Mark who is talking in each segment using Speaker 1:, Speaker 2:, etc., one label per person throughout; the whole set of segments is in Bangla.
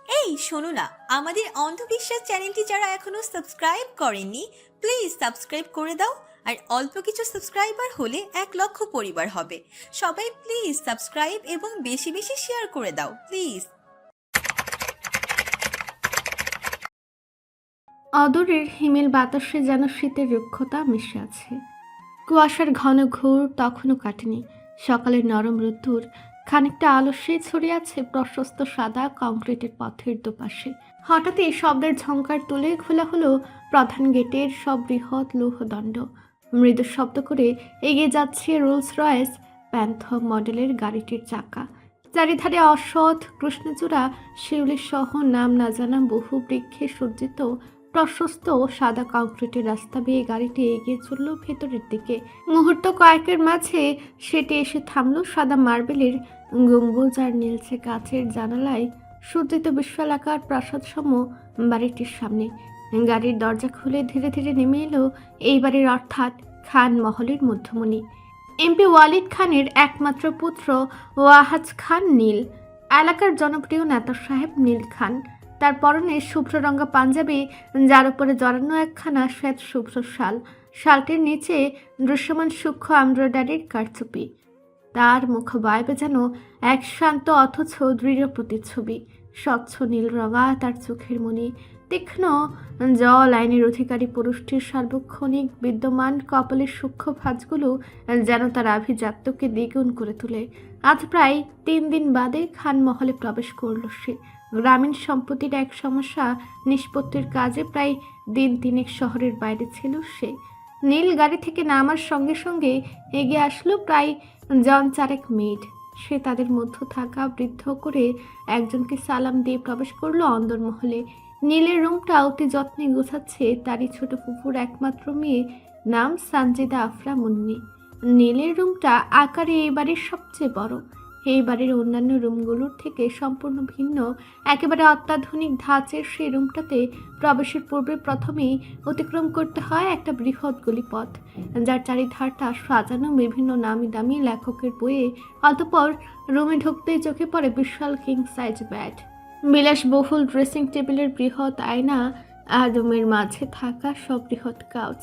Speaker 1: এই শোনো না, আমাদের অন্ধবিশ্বাস চ্যানেলটি যারা এখনো সাবস্ক্রাইব করেননি, প্লিজ সাবস্ক্রাইব করে দাও। আর অল্প কিছু সাবস্ক্রাইবার হলে 1 লক্ষ পরিবার হবে। সবাই প্লিজ সাবস্ক্রাইব এবং বেশি বেশি শেয়ার করে দাও প্লিজ।
Speaker 2: অদূরের হিমেল বাতাসে যেন শীতের রুক্ষতা মিশে আছে। কুয়াশার ঘন ঘোর তখনও কাটেনি। সকালের নরম রোদ্দুর খানিকটা আলস্যে ছড়িয়ে আছে প্রশস্ত সাদা কংক্রিটের পথের দুপাশে। হঠাৎই শব্দের ঝংকার তুলে খোলা হলো প্রধান গেটের সব বৃহৎ লৌহদণ্ড। মৃদু শব্দ করে এগিয়ে যাচ্ছে রোলস রয়েস প্যান্থম মডেলের গাড়িটির চাকা। চারিধারে অসৎ কৃষ্ণচূড়া শিউলি সহ নাম না জানা বহু বৃক্ষে সজ্জিত প্রশস্ত সাদা কংক্রিটের রাস্তা বেয়ে গাড়িটি এগিয়ে চলল ভেতরের দিকে। মুহূর্ত কয়েকের মাঝে সেটি এসে থামল সাদা মার্বেলের গম্বুজ আর নীলচে কাচের জানালায় সজ্জিত বিশালাকার প্রাসাদ সম বাড়িটির সামনে। গাড়ির দরজা খুলে ধীরে ধীরে নেমে এলো এই বাড়ির অর্থাৎ খান মহলের মধ্যমণি এমপি ওয়ালিদ খানের একমাত্র পুত্র ওয়াহাজ খান নীল, এলাকার জনপ্রিয় নেতা সাহেব নীল খান। তার পরনে শুভ্র রঙা পাঞ্জাবি, যার উপরে জড়ানো একখানা শ্বেত শুভ্র শাল। শালটির নিচে দৃশ্যমান সূক্ষ্ম এমব্রয়ডারির কারচুপি। তার মুখবায়বে যেন এক শান্ত অথচ দৃঢ় প্রতিচ্ছবি। স্বচ্ছ নীল রঙা তার চোখের মণি, তীক্ষ্ণ জল আইনের অধিকারী পুরুষটির সার্বক্ষণিক বিদ্যমান কপালের সূক্ষ্ম ভাঁজগুলো যেন তার আভিজাত্যকে দ্বিগুণ করে তোলে। আজ প্রায় 3 দিন বাদে খান মহলে প্রবেশ করল সে। গ্রামীণ সম্পত্তির এক সমস্যা নিষ্পত্তির কাজে প্রায় দিন 3 শহরের বাইরে ছিল সে। নীল গাড়ি থেকে নামার সঙ্গে সঙ্গে এগিয়ে আসলো প্রায় জন 4 মিনিট। সে তাদের মধ্য থাকা বৃদ্ধ করে একজনকে সালাম দিয়ে প্রবেশ করলো অন্দরমহলে। নীলের রুমটা অতি যত্নে গোছাচ্ছে তারই ছোট ফুফুর একমাত্র মেয়ে, নাম সানজিদা আফরা মুন্নি। নীলের রুমটা আকারে এই বাড়ির সবচেয়ে বড়। এই বাড়ির অন্যান্য রুমগুলোর থেকে সম্পূর্ণ ভিন্ন। একেবারে অত্যাধুনিক ধাঁচের সেই রুমটাতে প্রবেশের পূর্বে প্রথমেই অতিক্রম করতে হয় একটা বৃহৎ গলিপথ, যার চারিধারটা সাজানো বিভিন্ন নামি দামি লেখকের বইয়ে। অতঃপর রুমে ঢুকতেই চোখে পড়ে বিশাল কিং সাইজ বেড, বিলাসবহুল ড্রেসিং টেবিলের বৃহৎ আয়না আর রুমের মাঝে থাকা সব বৃহৎ কাউচ।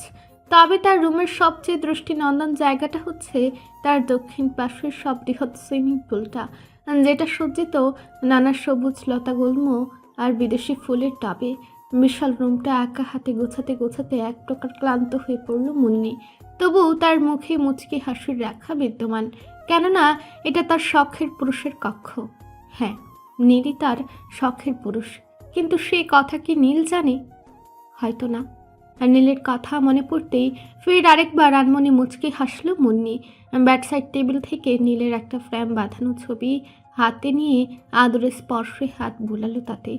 Speaker 2: তবে তার রুমের সবচেয়ে দৃষ্টিনন্দন জায়গাটা হচ্ছে তার দক্ষিণ পাশের সব বৃহৎ সুইমিং পুলটা, যেটা সজ্জিত নানা সবুজ লতা গুল্ম আর বিদেশি ফুলের টবে। বিশাল রুমটা একা হাতে গোছাতে গোছাতে এক প্রকার ক্লান্ত হয়ে পড়ল মুন্নি। তবু তার মুখে মুচকি হাসির রেখা বিদ্যমান, কেননা এটা তার শখের পুরুষের কক্ষ। হ্যাঁ, নীলই তার শখের পুরুষ, কিন্তু সেই কথা কি নীল জানে? হয়তো না। আর নীলের কথা মনে পড়তেই ফের আরেকবার আনমনে মুচকি হাসল মুন্নি। ব্যাকসাইড টেবিল থেকে নীলের একটা ফ্রেম বাঁধানো ছবি হাতে নিয়ে আদরে স্পর্শে হাত বুলালো তাতে।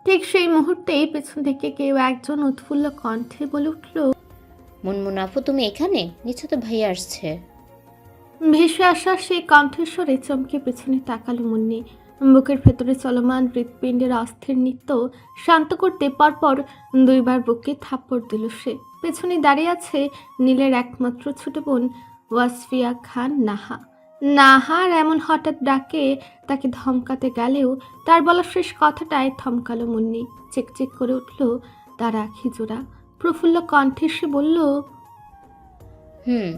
Speaker 2: ঠিক সেই মুহূর্তেই পেছন থেকে কেউ একজন উৎফুল্ল কণ্ঠে বলে উঠল,
Speaker 3: মুনমুন আপু, তুমি এখানে? নিচে তো ভাইয়া আসছে।
Speaker 2: ভেসে আসা সেই কণ্ঠস্বরে চমকে পেছনে তাকালো মুন্নি। বুকের ভেতরে চলমান হৃৎপিণ্ডের অস্থির নৃত্য শান্ত করতে পরপর 2 বার বুকে থাপ্পড় দিল সে। পেছনে দাঁড়িয়ে আছে নীলের একমাত্র ছোট বোন ওয়াসফিয়া খান নাহা। নাহার এমন হঠাৎ ডাকে তাকে ধমকাতে গেলেও তার বলা শেষ কথাটায় থমকালো মুন্নি। চেকচেক করে উঠল তার আখি জোড়া। প্রফুল্ল কণ্ঠে সে বলল,
Speaker 3: হুম।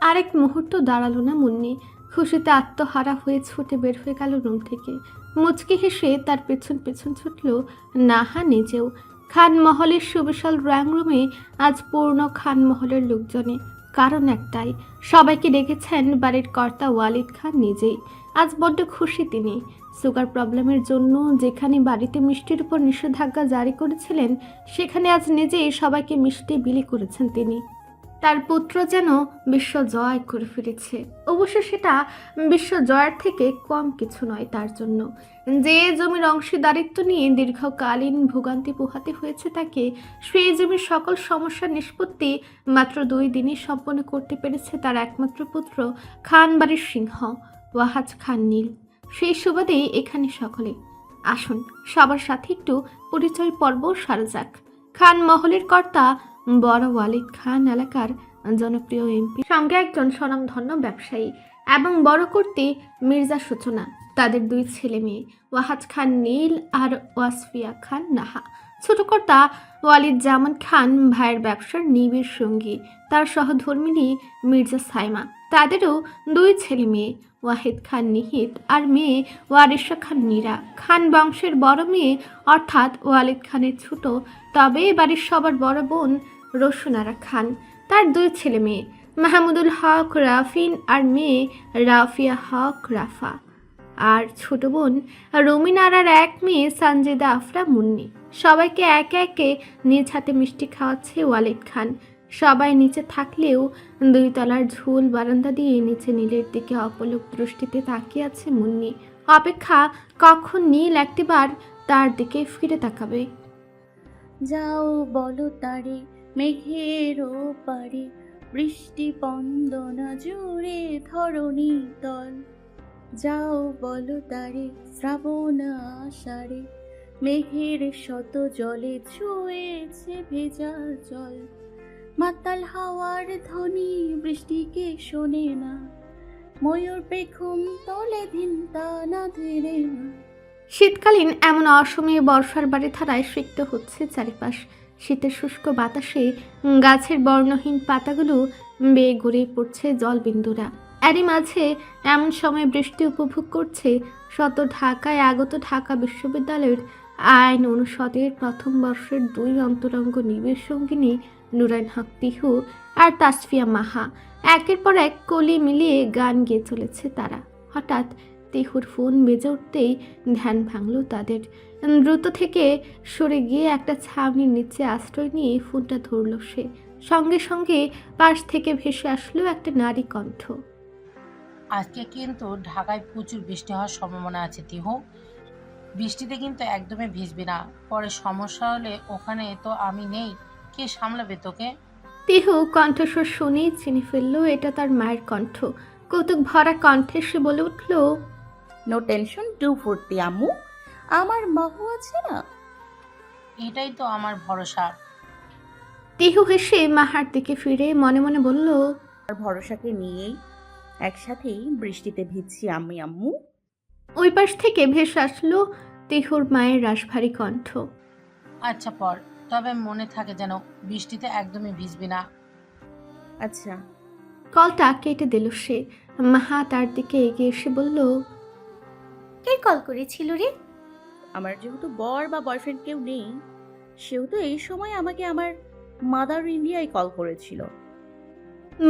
Speaker 2: আরেক মুহূর্ত দাঁড়ালো না মুন্নি। খুশিতে আত্মহারা হয়ে ছুটে বের হয়ে গেল রুম থেকে। মুচকি হেসে তার পেছন পেছন ছুটল নাহা নিজেও। খানমহলের সুবিশাল ড্রয়িং রুমে আজ পূর্ণ খানমহলের লোকজনে। কারণ একটাই, সবাইকে ডেকেছেন বাড়ির কর্তা ওয়ালিদ খান নিজেই। আজ বড্ড খুশি তিনি। সুগার প্রবলেমের জন্য যেখানে বাড়িতে মিষ্টির উপর নিষেধাজ্ঞা জারি করেছিলেন, সেখানে আজ নিজেই সবাইকে মিষ্টি বিলি করেছেন তিনি। তার পুত্র যেন বিশ্ব জয় করে ফিরেছে। অবশ্য সেটা বিশ্ব জয়ের থেকে কম কিছু নয় তার জন্য। যে জমির অংশীদারিত্ব নিয়ে দীর্ঘকালীন ভোগান্তি পোহাতে হয়েছে তাকে, সেই জমির সকল সমস্যার নিষ্পত্তি মাত্র 2 দিনই সম্পন্ন করতে পেরেছে তার একমাত্র পুত্র খান বাড়ির সিংহ ওয়াহাজ খান নীল। সেই সুবাদেই এখানে সকলে। আসুন সবার সাথে একটু পরিচয় পর্ব সারা যাক। খান মহলের কর্তা বড় ওয়ালিদ খান এলাকার জনপ্রিয় এমপি, সঙ্গে একজন স্বনামধন্য ব্যবসায়ী এবং বড় কর্ত্রী মির্জা সূচনা, তাদের 2 ছেলে মেয়ে, ওয়াহাজ খান নীল আর ওয়াসফিয়া খান নাহা। ছোট কর্তা ওয়ালিদ জামান খান ভাইয়ের ব্যবসার নিবিড় সঙ্গী, তার সহধর্মিণী মির্জা সাইমা। তাদেরও 2 ছেলে মেয়ে, ওয়াহিদ খান নিহিত আর মেয়ে ওয়ারিশা খান নীরা। খান বংশের বড় মেয়ে অর্থাৎ ওয়ালিদ খানের ছোট, তবে বাড়ির সবার বড় বোন রসুনারা খান। তার 2 ছেলে মেয়ে, মাহমুদুল হক রাফিন আর মেয়ে রাফিয়া হক রাফা। আর ছোট বোন রুমিনারার 1 মেয়ে সানজিদা আফরা মুন্নি। সবাইকে একে একে নিজ হাতে মিষ্টি খাওয়াচ্ছে ওয়ালিদ খান। সবাই নিচে থাকলেও 2 তলার ঝুল বারান্দা দিয়ে নিচে নীলের দিকে অপলক দৃষ্টিতে তাকিয়ে আছে মুন্নি। অপেক্ষা কখন নীল একটিবার তার দিকে ফিরে তাকাবে।
Speaker 4: যাও বলো তারে মেঘের পারে, বৃষ্টি বন্দনা জুড়ে ধরণী তল। যাও বলো তারে শ্রাবণ আষাঢ়ে, মেঘের শত জলে ছুঁয়েছে ভেজা জল। মাতাল হাওয়ার ধ্বনি বৃষ্টিকে শোনে না, ময়ূর পেখম তোলে ধিনতা না ধীরে না।
Speaker 2: শীতকালীন এমন অসময়ে বর্ষার বাড়ি ধারায় সিক্ত হচ্ছে চারিপাশ। শীতের শুষ্ক বাতাসে গাছের বর্ণহীন পাতাগুলো বেয়ে গড়িয়ে পড়ছে জলবিন্দুরা। এরই মাঝে এমন সময় বৃষ্টি উপভোগ করছে শত ঢাকায় আগত ঢাকা বিশ্ববিদ্যালয়ের আইন অনুষদের প্রথম বর্ষের 2 অন্তরঙ্গ নিবিড় সঙ্গিনী নুরাইন হক তিহু আর তাসফিয়া মাহা। একের পর এক কলি মিলিয়ে গান গেয়ে চলেছে তারা। হঠাৎ তিহুর ফোন বেজে উঠতেই ধ্যান ভাঙল তাদের। দ্রুত থেকে সরে গিয়ে একটা ছাউনির নিচে আশ্রয় নিয়ে ফোনটা ধরল সে। সঙ্গে সঙ্গে পাশ থেকে ভেসে আসলো একটা নারী কণ্ঠ।
Speaker 5: আজকে কিন্তু ঢাকায় প্রচুর বৃষ্টি হওয়ার সম্ভাবনা আছে তিহু। বৃষ্টিতে কিন্তু একদমই ভিজবি না, পরে সমস্যা হলে ওখানে তো আমি নেই, কে সামলাবে তোকে?
Speaker 2: তিহু কণ্ঠস্বর শুনেই চিনে ফেললো এটা তার মায়ের কণ্ঠ। কৌতুক ভরা কণ্ঠে সে বলে উঠল,
Speaker 4: নো টেনশন, 240 আম্মু, আমার মাহু আছে না।
Speaker 5: এটাই তো আমার ভরসা।
Speaker 2: তিহু হেসে মাহার দিকে ফিরে মনে মনে বলল,
Speaker 4: আর ভরসাকে নিয়েই একসাথেই বৃষ্টিতে ভিজছি আমি আম্মু।
Speaker 2: ওই পাশ থেকে ভেসে আসলো তিহুর মায়ের রাশভারী কণ্ঠ।
Speaker 5: আচ্ছা পর, তবে মনে থাকে যেন বৃষ্টিতে একদমই ভিজবি না।
Speaker 4: আচ্ছা।
Speaker 2: কলটা কেটে দিল সে। মাহা তার দিকে এগিয়ে এসে বলল,
Speaker 1: কে কল করেছিল রে?
Speaker 4: আমার যেহেতু বর বা বয়ফ্রেন্ড কেউ নেই, সেহেতু এই সময় আমাকে আমার মাদার ইন্ডিয়ায় কল করেছিল।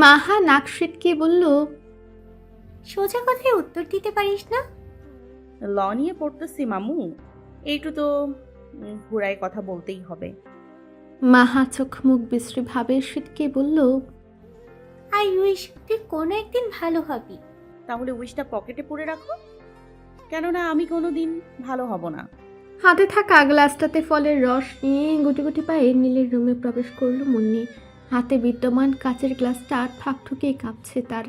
Speaker 2: মাহা নাক সিটকে বলল,
Speaker 1: সোজা কথায় উত্তর দিতে পারিস না?
Speaker 4: ল নিয়ে পড়তেছি মামু, এইটু তো ঘুরায় কথা বলতেই হবে।
Speaker 2: মাহা চোখ মুখ বিশ্রী ভাবে সিটকে বলল,
Speaker 1: আই উইশ তুই কোনো একদিন ভালো হবি।
Speaker 4: তাহলে উইশটা পকেটে পড়ে রাখো, কেননা আমি কোনোদিন ভালো হব না।
Speaker 2: হাতে থাকা গ্লাসটাতে ফলের রস নিয়ে গুটি গুটি পায়ে নীলের রুমে প্রবেশ করলো মুন্নি। হাতে বিদ্যমান কাচের গ্লাসটা ঠাক ঠুকে কাঁপছে তার।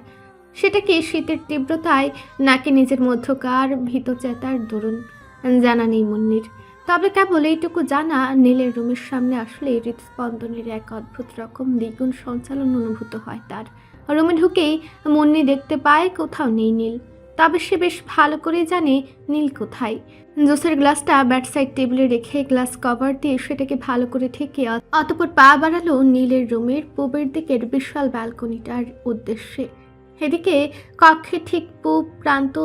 Speaker 2: সেটা কি শীতের তীব্রতায় নাকি নিজের মধ্যকার ভীতচেতার দরুন জানা নেই মুন্নির। তবে কেবল এইটুকু জানা, নীলের রুমের সামনে আসলে হৃদস্পন্দনের এক অদ্ভুত রকম দ্বিগুণ সঞ্চালন অনুভূত হয় তার। রুমে ঢুকেই মুন্নি দেখতে পায় কোথাও নেই নীল। তবে সে বেশ ভালো করে জানে নীল কোথায়। জুসের গ্লাসটা ব্যাটসাইড টেবিলে রেখে গ্লাস কভার দিয়ে সেটাকে ভালো করে ঠেকে অতঃপর পা বাড়ালো নীলের রুমের পূবের দিকের বিশাল ব্যালকনিটার উদ্দেশ্যে। এদিকে কক্ষের ঠিক পূব প্রান্ত,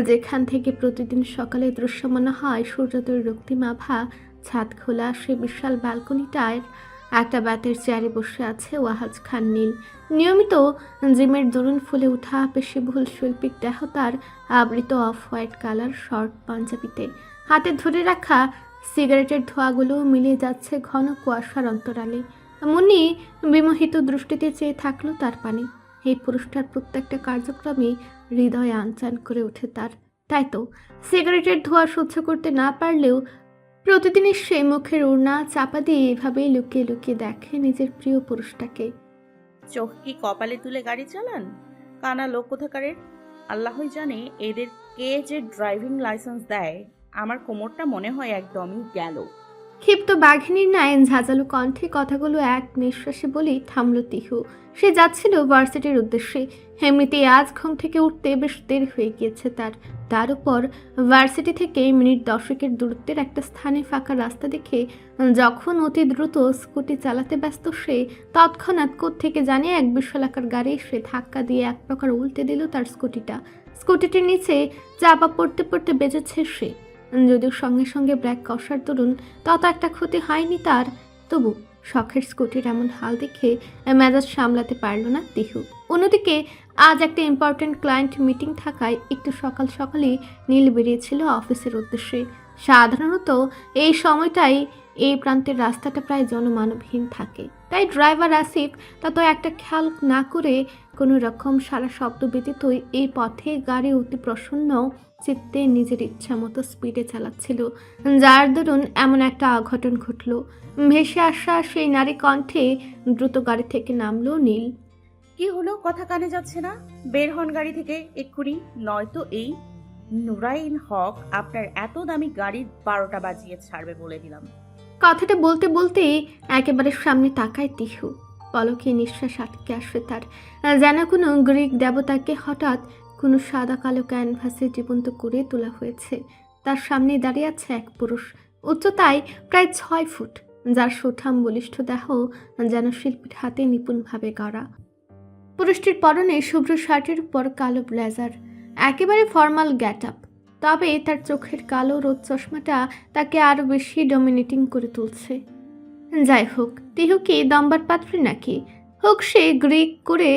Speaker 2: যেখান থেকে প্রতিদিন সকালে দৃশ্যমান হয় সূর্যোদয়ের রক্তিমাভা, ছাদ খোলা সে বিশাল ব্যালকনিটায় একটা বেতের চেয়ারে বসে আছে ওয়াহাজ খান নীল। নিয়মিত জিমের দরুন ফুলে উঠা পেশিবহুল শৈল্পিক দেহ তার আবৃত অফ হোয়াইট কালার শর্ট পাঞ্জাবিতে। হাতে ধরে রাখা সিগারেটের ধোঁয়াগুলো মিলিয়ে যাচ্ছে ঘন কুয়াশার অন্তরালে। মুন্নি বিমোহিত দৃষ্টিতে চেয়ে থাকলো তার পানে। এই পুরুষটার প্রত্যেকটা কার্যক্রমে হৃদয়ে আনচান করে ওঠে তার। তাই তো সিগারেটের ধোঁয়া সহ্য করতে না পারলেও প্রতিদিনই সে মুখের ওড়না চাপা দিয়ে এভাবেই লুকিয়ে লুকিয়ে দেখে নিজের প্রিয় পুরুষটাকে।
Speaker 4: চোখ কি কপালে তুলে গাড়ি চালান? কানা লোক কোথাকারের। আল্লাহই জানে এদের কে যে ড্রাইভিং লাইসেন্স দেয়। আমার কোমরটা মনে হয় একদমই গেল।
Speaker 2: ক্ষিপ্ত বাঘিনীর ন্যায় ঝাঁঝালো কণ্ঠে কথাগুলো এক নিঃশ্বাসে বলেই থামল তিহু। সে যাচ্ছিল ভার্সিটির উদ্দেশ্যে। এমনিতেই আজ ঘুম থেকে উঠতে বেশ দেরি হয়ে গিয়েছে তার উপর ভার্সিটি থেকে মিনিট 10 দূরত্বের একটা স্থানে ফাঁকা রাস্তা দেখে যখন অতি দ্রুত স্কুটি চালাতে ব্যস্ত সে, তৎক্ষণাৎ থেকে জানে এক বিশালাকার গাড়ি সে ধাক্কা দিয়ে এক প্রকার উল্টে দিল তার স্কুটিটির নিচে চাপা পড়তে পড়তে বেজেছে সে। যদিও সঙ্গে সঙ্গে ব্রেক কষার দরুন তত একটা ক্ষতি হয়নি তার, তবু শখের স্কুটির এমন হাল দেখে মেজাজ সামলাতে পারল না তিহু। অন্যদিকে আজ একটা ইম্পর্ট্যান্ট ক্লায়েন্ট মিটিং থাকায় একটু সকাল সকালই নীল বেরিয়েছিল অফিসের উদ্দেশ্যে। সাধারণত এই সময়টাই এই প্রান্তের রাস্তাটা প্রায় জনমানবহীন থাকে, তাই ড্রাইভার আসিফ তত একটা খেয়াল না করে কোনো রকম সারা শব্দ ব্যতীতই এই পথে গাড়ি অতি প্রসন্ন চিত্তে নিজের ইচ্ছা মতো স্পিডে চালাচ্ছিল, যার দরুন এমন একটা অঘটন ঘটল। ভেসে আসা সেই নারী কণ্ঠে দ্রুত গাড়ি থেকে নামলো নীল।
Speaker 4: কি হলো, কথা কানে যাচ্ছে না? বের হন গাড়ি থেকে এক্ষুনি, নয়তো এই নুরাইন হক আপনার এত দামি গাড়ির 12টা বাজিয়ে ছাড়বে বলে দিলাম।
Speaker 2: কথাটা বলতে বলতে একেবারে সামনে তাকায় তিহু। পলকে নিঃশ্বাস আটকে আসে তার, যেন কোনো গ্রিক দেবতাকে হঠাৎ কোনো সাদা কালো ক্যানভাসে জীবন্ত করে তোলা হয়েছে। তার সামনে দাঁড়িয়ে আছে এক পুরুষ, উচ্চতায় প্রায় 6 ফুট, যার সুঠাম বলিষ্ঠ দেহ যেন শিল্পীর হাতে নিপুণভাবে গড়া। পুরুষটির পরনে শুভ্র শার্টের উপর কালো ব্লেজার, একেবারে ফর্মাল গেট আপ, তবে তার চোখের কালো রোদ চশমাটা তাকে আরও বেশি ডমিনেটিং করে তুলছে। যাই হোক, তিহু কি দম্বার পাত্রী নাকি? হোক সে গ্রিক করে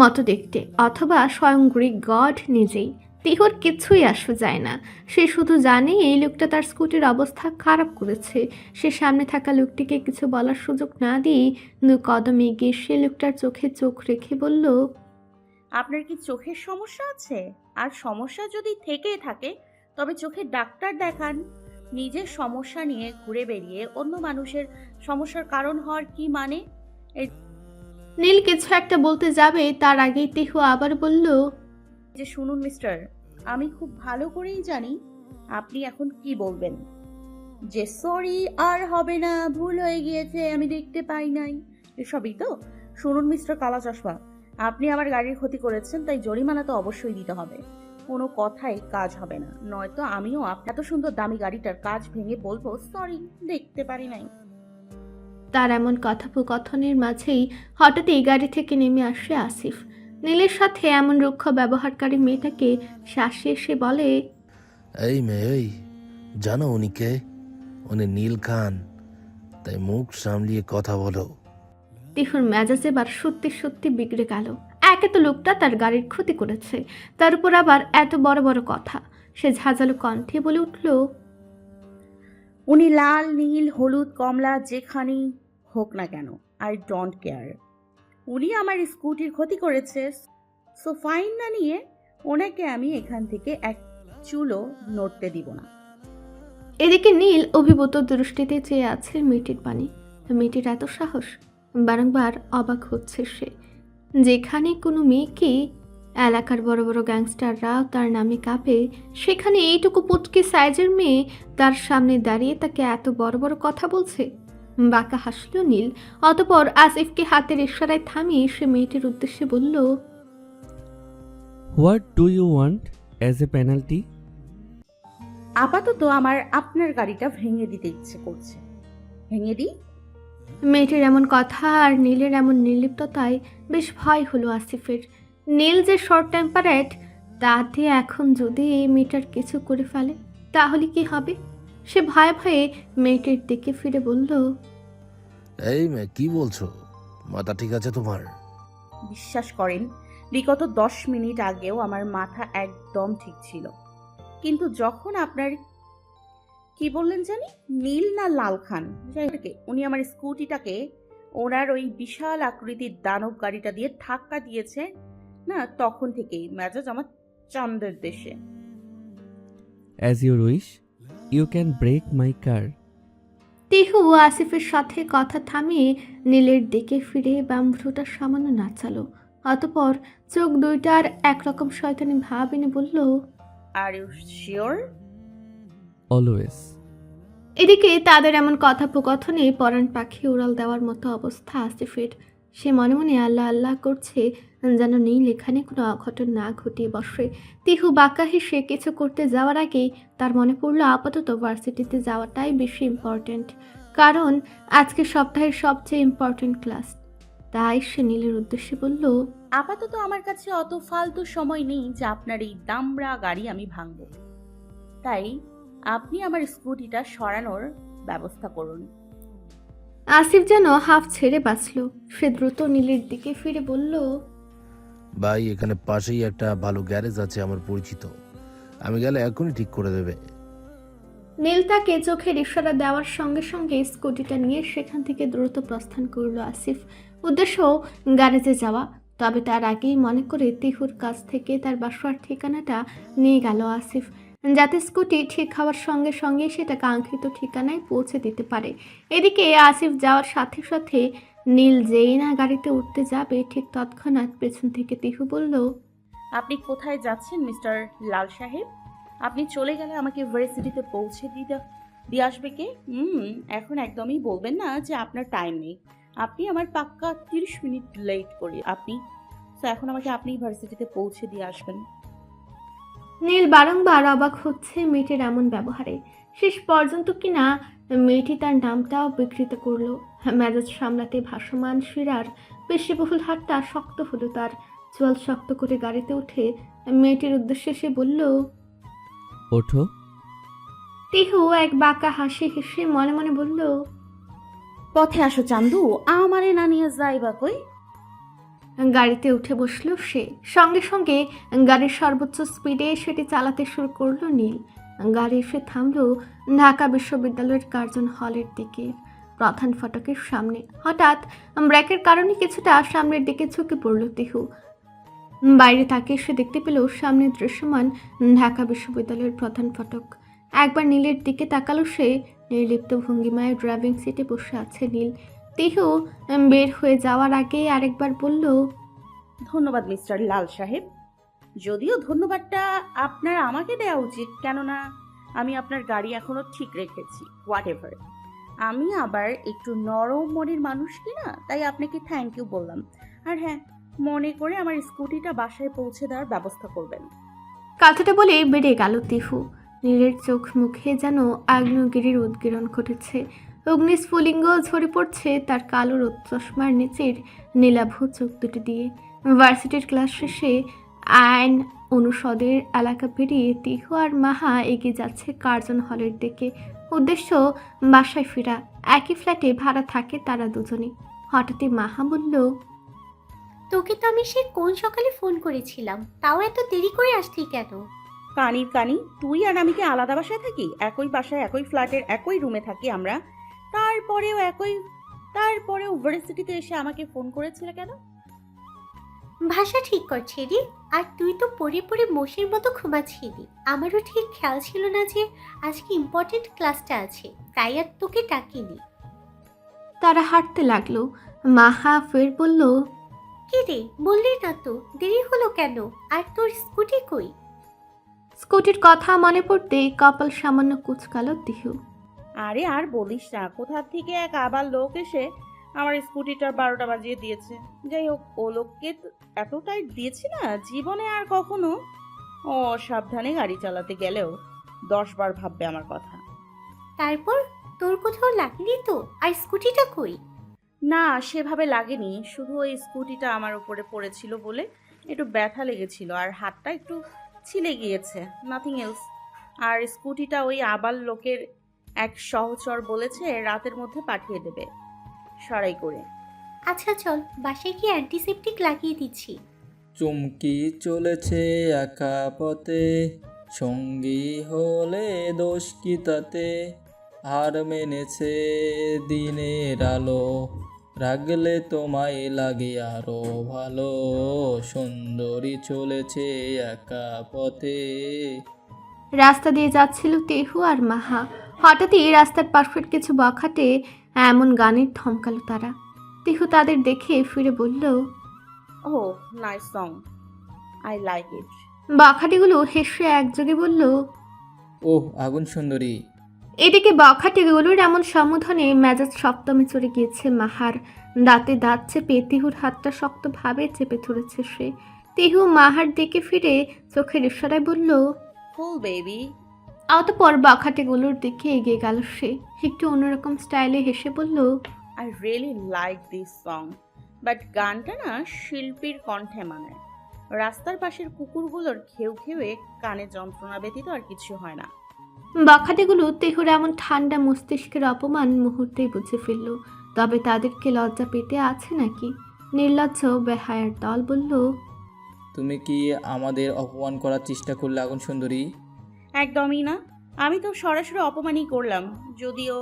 Speaker 2: মতো দেখতে, অথবা স্বয়ং গ্রিক গড নিজেই, তিহুর কিছুই আসে যায় না। সে শুধু জানে এই লোকটা তার স্কুটির অবস্থা খারাপ করেছে। সে সামনে থাকা লোকটিকে কিছু বলার সুযোগ না দিয়ে 2 কদম এগিয়ে সে লোকটার চোখে চোখ রেখে বলল,
Speaker 4: আপনার কি চোখের সমস্যা আছে? আর সমস্যা যদি থেকেই থাকে তবে চোখের ডাক্তার দেখান। নিজের সমস্যা নিয়ে ঘুরে বেরিয়ে অন্য মানুষের সমস্যার কারণ হওয়ার কি মানে?
Speaker 2: নীল কিছু একটা বলতে যাবে তার আগেই তিহু আবার বলল,
Speaker 4: যে শুনুন মিস্টার, আমি খুব ভালো করেই জানি আপনি এখন কি বলবেন। যে সরি, আর হবে না, ভুল হয়ে গিয়েছে, আমি দেখতে পাই নাই, এসবই তো। শুনুন মিস্টার কালা চশমা, আপনি আমার গাড়ির ক্ষতি করেছেন, তাই জরিমানা তো অবশ্যই দিতে হবে। কোনো কথাই কাজ হবে না, নয়তো আমিও আপনার এত সুন্দর দামি গাড়িটার কাজ ভেঙে বলবো সরি, দেখতে পারি নাই।
Speaker 2: তার এমন কথোপকথনের মাঝেই হঠাৎই গাড়ি থেকে নেমে আসে আসিফ। নীলের সাথে এমন রুক্ষ ব্যবহারকারী মেয়েটাকে শাসে এসে বলে,
Speaker 6: এই মেয়ে, এই জানো উনি কে? উনি নীল খান, তাই মুখ সামলিয়ে কথা বলো।
Speaker 2: তিহুর মেজাজ এবার সত্যি সত্যি বিগড়ে গেল। একে তো লোকটা তার গাড়ির ক্ষতি করেছে, তার উপর আবার এত বড় বড় কথা। সে ঝাঁঝালো কণ্ঠে বলে উঠল,
Speaker 4: উনি লাল, নীল, হলুদ, কমলা যেখানেই হোক না কেন, আই ডোন্ট কেয়ার। উনি আমার স্কুটির ক্ষতি করেছে, সো ফাইন না নিয়ে ওনাকে আমি এখান থেকে এক চুলও নড়তে দিব না।
Speaker 2: এদিকে নীল অভিভূত দৃষ্টিতে চেয়ে আছে মেয়েটির পানি। মেয়েটির এত সাহস, বারংবার অবাক হচ্ছে সে। যেখানে কোনো মেয়েকে এলাকার বড় বড় গ্যাংস্টাররাও তার নামে কাঁপে, সেখানে এইটুকু পুটকি সাইজের মেয়ে তার সামনে দাঁড়িয়ে তাকে এত বড় বড় কথা বলছে। বাঁকা হাসল নীল, অতপর আসিফকে হাতের ইশারায় থামিয়ে সে মেয়েটির উদ্দেশ্যে বলল,
Speaker 7: what do you want as a penalty?
Speaker 4: আপাতত আমার আপনার গাড়িটা ভেঙে দিতে ইচ্ছে করছে। ভেঙে দিই?
Speaker 2: মেয়েটির এমন কথা আর নীলের এমন নির্লিপ্ততায় বেশ ভয় হলো আসিফের। নীল যে শর্ট টেম্পারেট, তাতে এখন যদি এই মেয়েটার কিছু করে ফেলে তাহলে কি হবে? সে ভয়ে ভয়ে মেয়েটির দিকে ফিরে বলল,
Speaker 6: এই মেয়ে, কি বলছো? মাথা ঠিক আছে তোমার?
Speaker 4: বিশ্বাস করেন, বিগত 10 মিনিট আগেও আমার মাথা একদম ঠিক ছিল, কিন্তু যখন আপনার কি বললেন জানি, নীল না লাল খান, উনি আমার স্কুটিটাকে ওনার ওই বিশাল আকৃতির দানব গাড়িটা দিয়ে ধাক্কা দিয়েছে না, তখন থেকেই মেজাজ আমার চাঁদের দেশে।
Speaker 7: As your wish, you can break my car.
Speaker 2: Tihu আসিফের সাথে কথা থামিয়ে নীলের দিকে ফিরে বাম ভ্রুটা সামান্য নাচালো, অতপর চোখ দুইটার একরকম শয়তানি ভাব এনে বলল,
Speaker 4: আর ইউ শিওর?
Speaker 7: অলওয়েজ।
Speaker 2: এদিকে তাদের এমন কথোপকথনে পরাণ পাখি উড়াল দেওয়ার মতো অবস্থা আসিফের। সে মনে মনে আল্লাহ আল্লাহ করছে যেন নীল এখানে কোনো অঘটন না ঘটিয়ে বসে। তিহু বাঁকা হেসে কিছু করতে যাওয়ার আগেই তার মনে পড়লো আপাতত ভার্সিটিতে যাওয়াটাই বেশি ইম্পর্ট্যান্ট, কারণ আজকে সপ্তাহের সবচেয়ে ইম্পর্ট্যান্ট ক্লাস। তাই সে নীলের উদ্দেশ্যে বলল,
Speaker 4: আপাতত আমার কাছে অত ফালতু সময় নেই যে আপনার এই দামড়া গাড়ি আমি ভাঙব। তাই আপনি আমার স্কুটিটা সরানোর ব্যবস্থা করুন।
Speaker 2: আসিফ যেন হাফ ছেড়ে বাঁচল। সে দ্রুত নীলের দিকে ফিরে বলল,
Speaker 6: ভাই এখানে পাশেই একটা ভালো গ্যারেজ আছে আমার পরিচিত, আমি গেলে এখনই ঠিক করে দেবে।
Speaker 2: নীল তাকে চোখের ইশারা দেওয়ার সঙ্গে সঙ্গে স্কুটিটা নিয়ে সেখান থেকে দ্রুত প্রস্থান করল আসিফ। উদ্দেশ্য গ্যারেজে যাওয়া, তবে তার আগেই মনে করে তিহুর কাছ থেকে তার বাসার ঠিকানাটা নিয়ে গেল আসিফ, যাতে স্কুটি ঠিক হওয়ার সঙ্গে সঙ্গে সেটা কাঙ্ক্ষিত ঠিকানায় পৌঁছে দিতে পারে। এদিকে আসিফ যাওয়ার সাথে সাথে নীল যেই না গাড়িতে উঠতে যাবে ঠিক তৎক্ষণাৎ পেছন থেকে তিহু বলল,
Speaker 4: আপনি কোথায় যাচ্ছেন মিস্টার লাল সাহেব? আপনি চলে গেলে আমাকে ভার্সিটিতে পৌঁছে দিয়ে আসবে কে? এখন একদমই বলবেন না যে আপনার টাইম নেই। আপনি আমার পাক্কা 30 মিনিট লেট করি আপনি। তো এখন আমাকে আপনি ভার্সিটিতে পৌঁছে দিয়ে আসবেন।
Speaker 2: নীল বারংবার অবাক হচ্ছে মেয়েটির এমন ব্যবহারে। শেষ পর্যন্ত কিনা মেয়েটি তার নামটাও বিকৃত করলো। মেজাজ সামলাতে ভাসমান শিরার পেশিবহুল হাতটা শক্ত হলো তার। চোয়াল শক্ত করে গাড়িতে উঠে মেয়েটির উদ্দেশ্যে সে বলল,
Speaker 7: ওঠো।
Speaker 2: তিহু এক বাঁকা হাসি হেসে মনে মনে বলল,
Speaker 4: পথে আসো চান্দু, আমারে না নিয়ে যাইবা কই?
Speaker 2: গাড়িতে উঠে বসলো সে। সঙ্গে সঙ্গে গাড়ির সর্বোচ্চ স্পিডে সেটি চালাতে শুরু করলো নীল। গাড়ি এসে থামলো ঢাকা বিশ্ববিদ্যালয়ের কার্জন হলের দিকে, প্রধান ফটকের সামনে। হঠাৎ ব্রেকের কারণে কিছুটা সামনের দিকে ঝুঁকে পড়ল তিহু। বাইরে তাকিয়ে সে দেখতে পেল সামনে দৃশ্যমান ঢাকা বিশ্ববিদ্যালয়ের প্রধান ফটক। একবার নীলের দিকে তাকালো সে। নির্লিপ্ত ভঙ্গিমায় ড্রাইভিং সিটে বসে আছে নীল। তিহু বের হয়ে যাওয়ার আগে আরেকবার বলল,
Speaker 4: ধন্যবাদ মিস্টার লাল সাহেব। যদিও ধন্যবাদটা আপনার আমাকে দেওয়া উচিত, কেননা আমি আপনার গাড়ি এখনো ঠিক রেখেছি। হোয়াট এভার, আমি আবার একটু নরম মনের মানুষ কিনা, তাই আপনাকে থ্যাংক ইউ বললাম। আর হ্যাঁ, মনে করে আমার স্কুটিটা বাসায় পৌঁছে দেওয়ার ব্যবস্থা করবেন।
Speaker 2: কথাটা বলে বেড়ে গেল তিহু। নীলের চোখ মুখে যেন আগ্নেয়গিরির উদ্গীরণ ঘটেছে। অগ্নিস্ফুলিঙ্গ ঝরে পড়ছে তার কালো রোদ চশমার নিচের নীলাভ চোখ দুটি দিয়ে। ভার্সিটির ক্লাস শেষে আইন অনুষদের এলাকা পেরিয়ে তিহু আর মাহা এগিয়ে যাচ্ছে কার্জন হলের দিকে। উদ্দেশ্য বাসায় ফেরা। একই ফ্ল্যাটে ভাড়া থাকে তারা দুজনে। হঠাৎই মাহা বলল,
Speaker 8: তোকে তো আমি সে কোন সকালে ফোন করেছিলাম, তাও এত দেরি করে আসলি কেন?
Speaker 4: কানির কানি, তুই আর আমি কি আলাদা বাসায় থাকি? একই বাসায়, একই ফ্ল্যাটের, একই রুমে থাকি আমরা। তারপরেও ভার্সিটিতে এসে আমাকে ফোন করেছিলে কেন?
Speaker 8: ভাষা ঠিক করছিলি, আর তুই তো পড়ে পড়ে মোষের মতো ঘুমাচ্ছিলি। আমারও ঠিক খেয়াল ছিল না যে আজকে ইম্পর্টেন্ট ক্লাসটা আছে, তাই আর তোকে ডাকিনি।
Speaker 2: তারা হাঁটতে লাগলো। মাহা ফের বলল,
Speaker 8: কি রে, বললি না তো, দেরি হলো কেন? আর তোর স্কুটি কই?
Speaker 2: স্কুটির কথা মনে পড়তেই কপাল সামান্য কুচকালো তিহু।
Speaker 4: আরে আর বলিস না, কোথা থেকে এক আবার লোক এসে আমার স্কুটিটার 12টা বাজিয়ে দিয়েছে। যাই হোক, ও লোককে এতটাই দিয়েছি না, জীবনে আর কখনো ও সাবধানে গাড়ি চালাতে গেলেও 10 বার ভাববে আমার কথা।
Speaker 8: তারপর তোর কোথাও লাগেনি তো? আর স্কুটিটা কই?
Speaker 4: না, সেভাবে লাগেনি, শুধু ওই স্কুটিটা আমার উপরে পড়েছিল বলে একটু ব্যথা লেগেছিল আর হাতটা একটু ছিলে গিয়েছে, নাথিং এলস। আর স্কুটিটা ওই আবার লোকের এক সহচর বলেছে রাতের মধ্যে পাঠিয়ে দেবে সরাই করে।
Speaker 8: আচ্ছা চল, বাসায় গিয়ে অ্যান্টিসেপটিক লাগিয়ে দিচ্ছি।
Speaker 9: চুমকি চলেছে একা পথে, সঙ্গী হলে দোষ কি তাতে? হার মেনেছে দিনের আলো, রাগলে তোমায় লাগে আরো ভালো। সুন্দরী চলেছে একা পথে।
Speaker 2: রাস্তা দিয়ে যাচ্ছিল তেহু আর মাহা। হঠাৎই রাস্তার পাশের কিছু বখাটে এমন গানের থমকালো তারা। তেহু তাদের দেখে ফিরে বলল,
Speaker 4: oh nice song, I like it.
Speaker 2: বখাটেগুলো হেসে একযোগে বলল,
Speaker 9: ওহ আগুন সুন্দরী,
Speaker 2: এদিকে বখাটেগুলোর এমন সম্বোধনে মেজাজ সপ্তমে চড়ে গিয়েছে মাহার। দাঁতে দাঁত চেপে তিহুর হাতটা শক্তভাবে চেপে ধরেছে সে। তিহু মাহার দিকে ফিরে চোখের ইশারায় বলল,
Speaker 4: ফুল বেবি।
Speaker 2: অতঃপর বখাটেগুলোর দিকে এগিয়ে গেল সে। একটু অন্যরকম স্টাইলে হেসে বলল,
Speaker 4: I really like this song, but গানটা না শিল্পীর কণ্ঠে মানায়। রাস্তার পাশের কুকুরগুলোর ঘেউ ঘেউয়ে কানে যন্ত্রণা ব্যতীত আর কিছু হয় না।
Speaker 2: বখাটেগুলো তিহুর এমন ঠান্ডা মস্তিষ্কের অপমান মুহূর্তেই বুঝে ফেলল। তবে তাদেরকে লজ্জা পেতে আছে নাকি? নির্লজ্জ বেহায়ার দল বলল,
Speaker 9: তুমি কি আমাদের অপমান করার চেষ্টা করলে আগুন সুন্দরী?
Speaker 4: একদমই না, আমি তো সরাসরি অপমানই করলাম। যদিও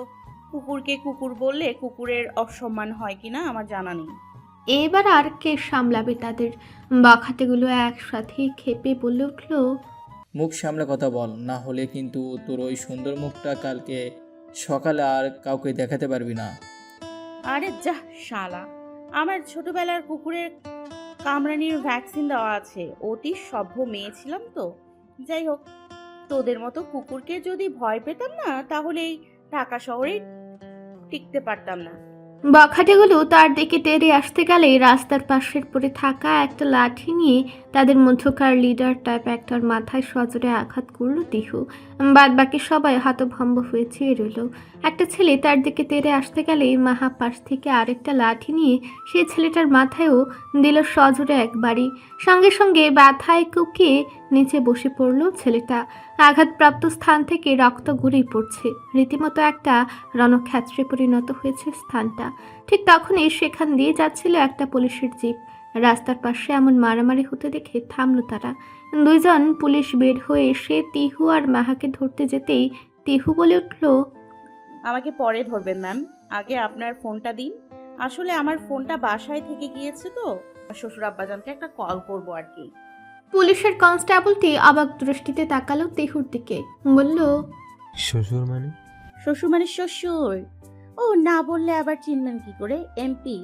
Speaker 4: কুকুরকে কুকুর বললে কুকুরের অসম্মান হয় কিনা আমার জানা নেই।
Speaker 2: এবার আর কে সামলাবে তাদের? বখাটেগুলো একসাথে খেপে বলে উঠল,
Speaker 9: মুখ সামলে কথা বল, না হলে কিন্তু তোর ওই সুন্দর মুখটা কালকে সকালে আর কাউকে দেখাতে পারবি না।
Speaker 4: আরে যা শালা, আমার ছোটবেলার কুকুরের কামড়ানির ভ্যাকসিন দেওয়া আছে। অতি সভ্য মেয়ে ছিলাম তো। যাই হোক, তোদের মতো কুকুরকে যদি ভয় পেতাম না, তাহলে এই ঢাকা শহরে টিকতে পারতাম না।
Speaker 2: বখাটেগুলো তার দিকে তেড়ে আসতে গেলে রাস্তার পাশের পড়ে থাকা একটা লাঠি নিয়ে তাদের মধ্যকার লিডার টাইপ একটার মাথায় সজোরে আঘাত করল তিহু। বাদ বাকি সবাই হতভম্ব হয়ে চেয়ে রইল। একটা ছেলে তার দিকে তেড়ে আসতে গেলে মাহা পাশ থেকে আরেকটা লাঠি নিয়ে সেই ছেলেটার মাথায়ও দিল সজোরে একবারই। সঙ্গে সঙ্গে ব্যথায় কুকিয়ে নিচে বসে পড়ল ছেলেটা। আঘাতপ্রাপ্ত স্থান থেকে রক্ত গড়িয়ে পড়ছে। রীতিমতো একটা রণক্ষেত্রে পরিণত হয়েছে স্থানটা। ঠিক তখনই সেখান দিয়ে যাচ্ছিল একটা পুলিশের জিপ। রাস্তার পাশে এমন মারামারি হতে দেখে থামলো তারা। দুইজন পুলিশ বের হয়ে এসে তিহু আর মাহাকে ধরতে যেতেই তিহু বলে উঠল,
Speaker 4: আমাকে পরে ধরবেন ম্যাম, আগে আপনার ফোনটা দিন। আসলে আমার ফোনটা বাসায় থেকে গিয়েছে তো, শ্বশুর আব্বাজানকে একটা কল করবো আর কি।
Speaker 2: পুলিশের কনস্টেবলটি অবাক দৃষ্টিতে তাকালো তিহুর দিকে, বলল,
Speaker 10: শ্বশুর মানে?
Speaker 4: শ্বশুর মানে শ্বশুর? ও, না বললে আবার চিনবেন কি করে? এমপি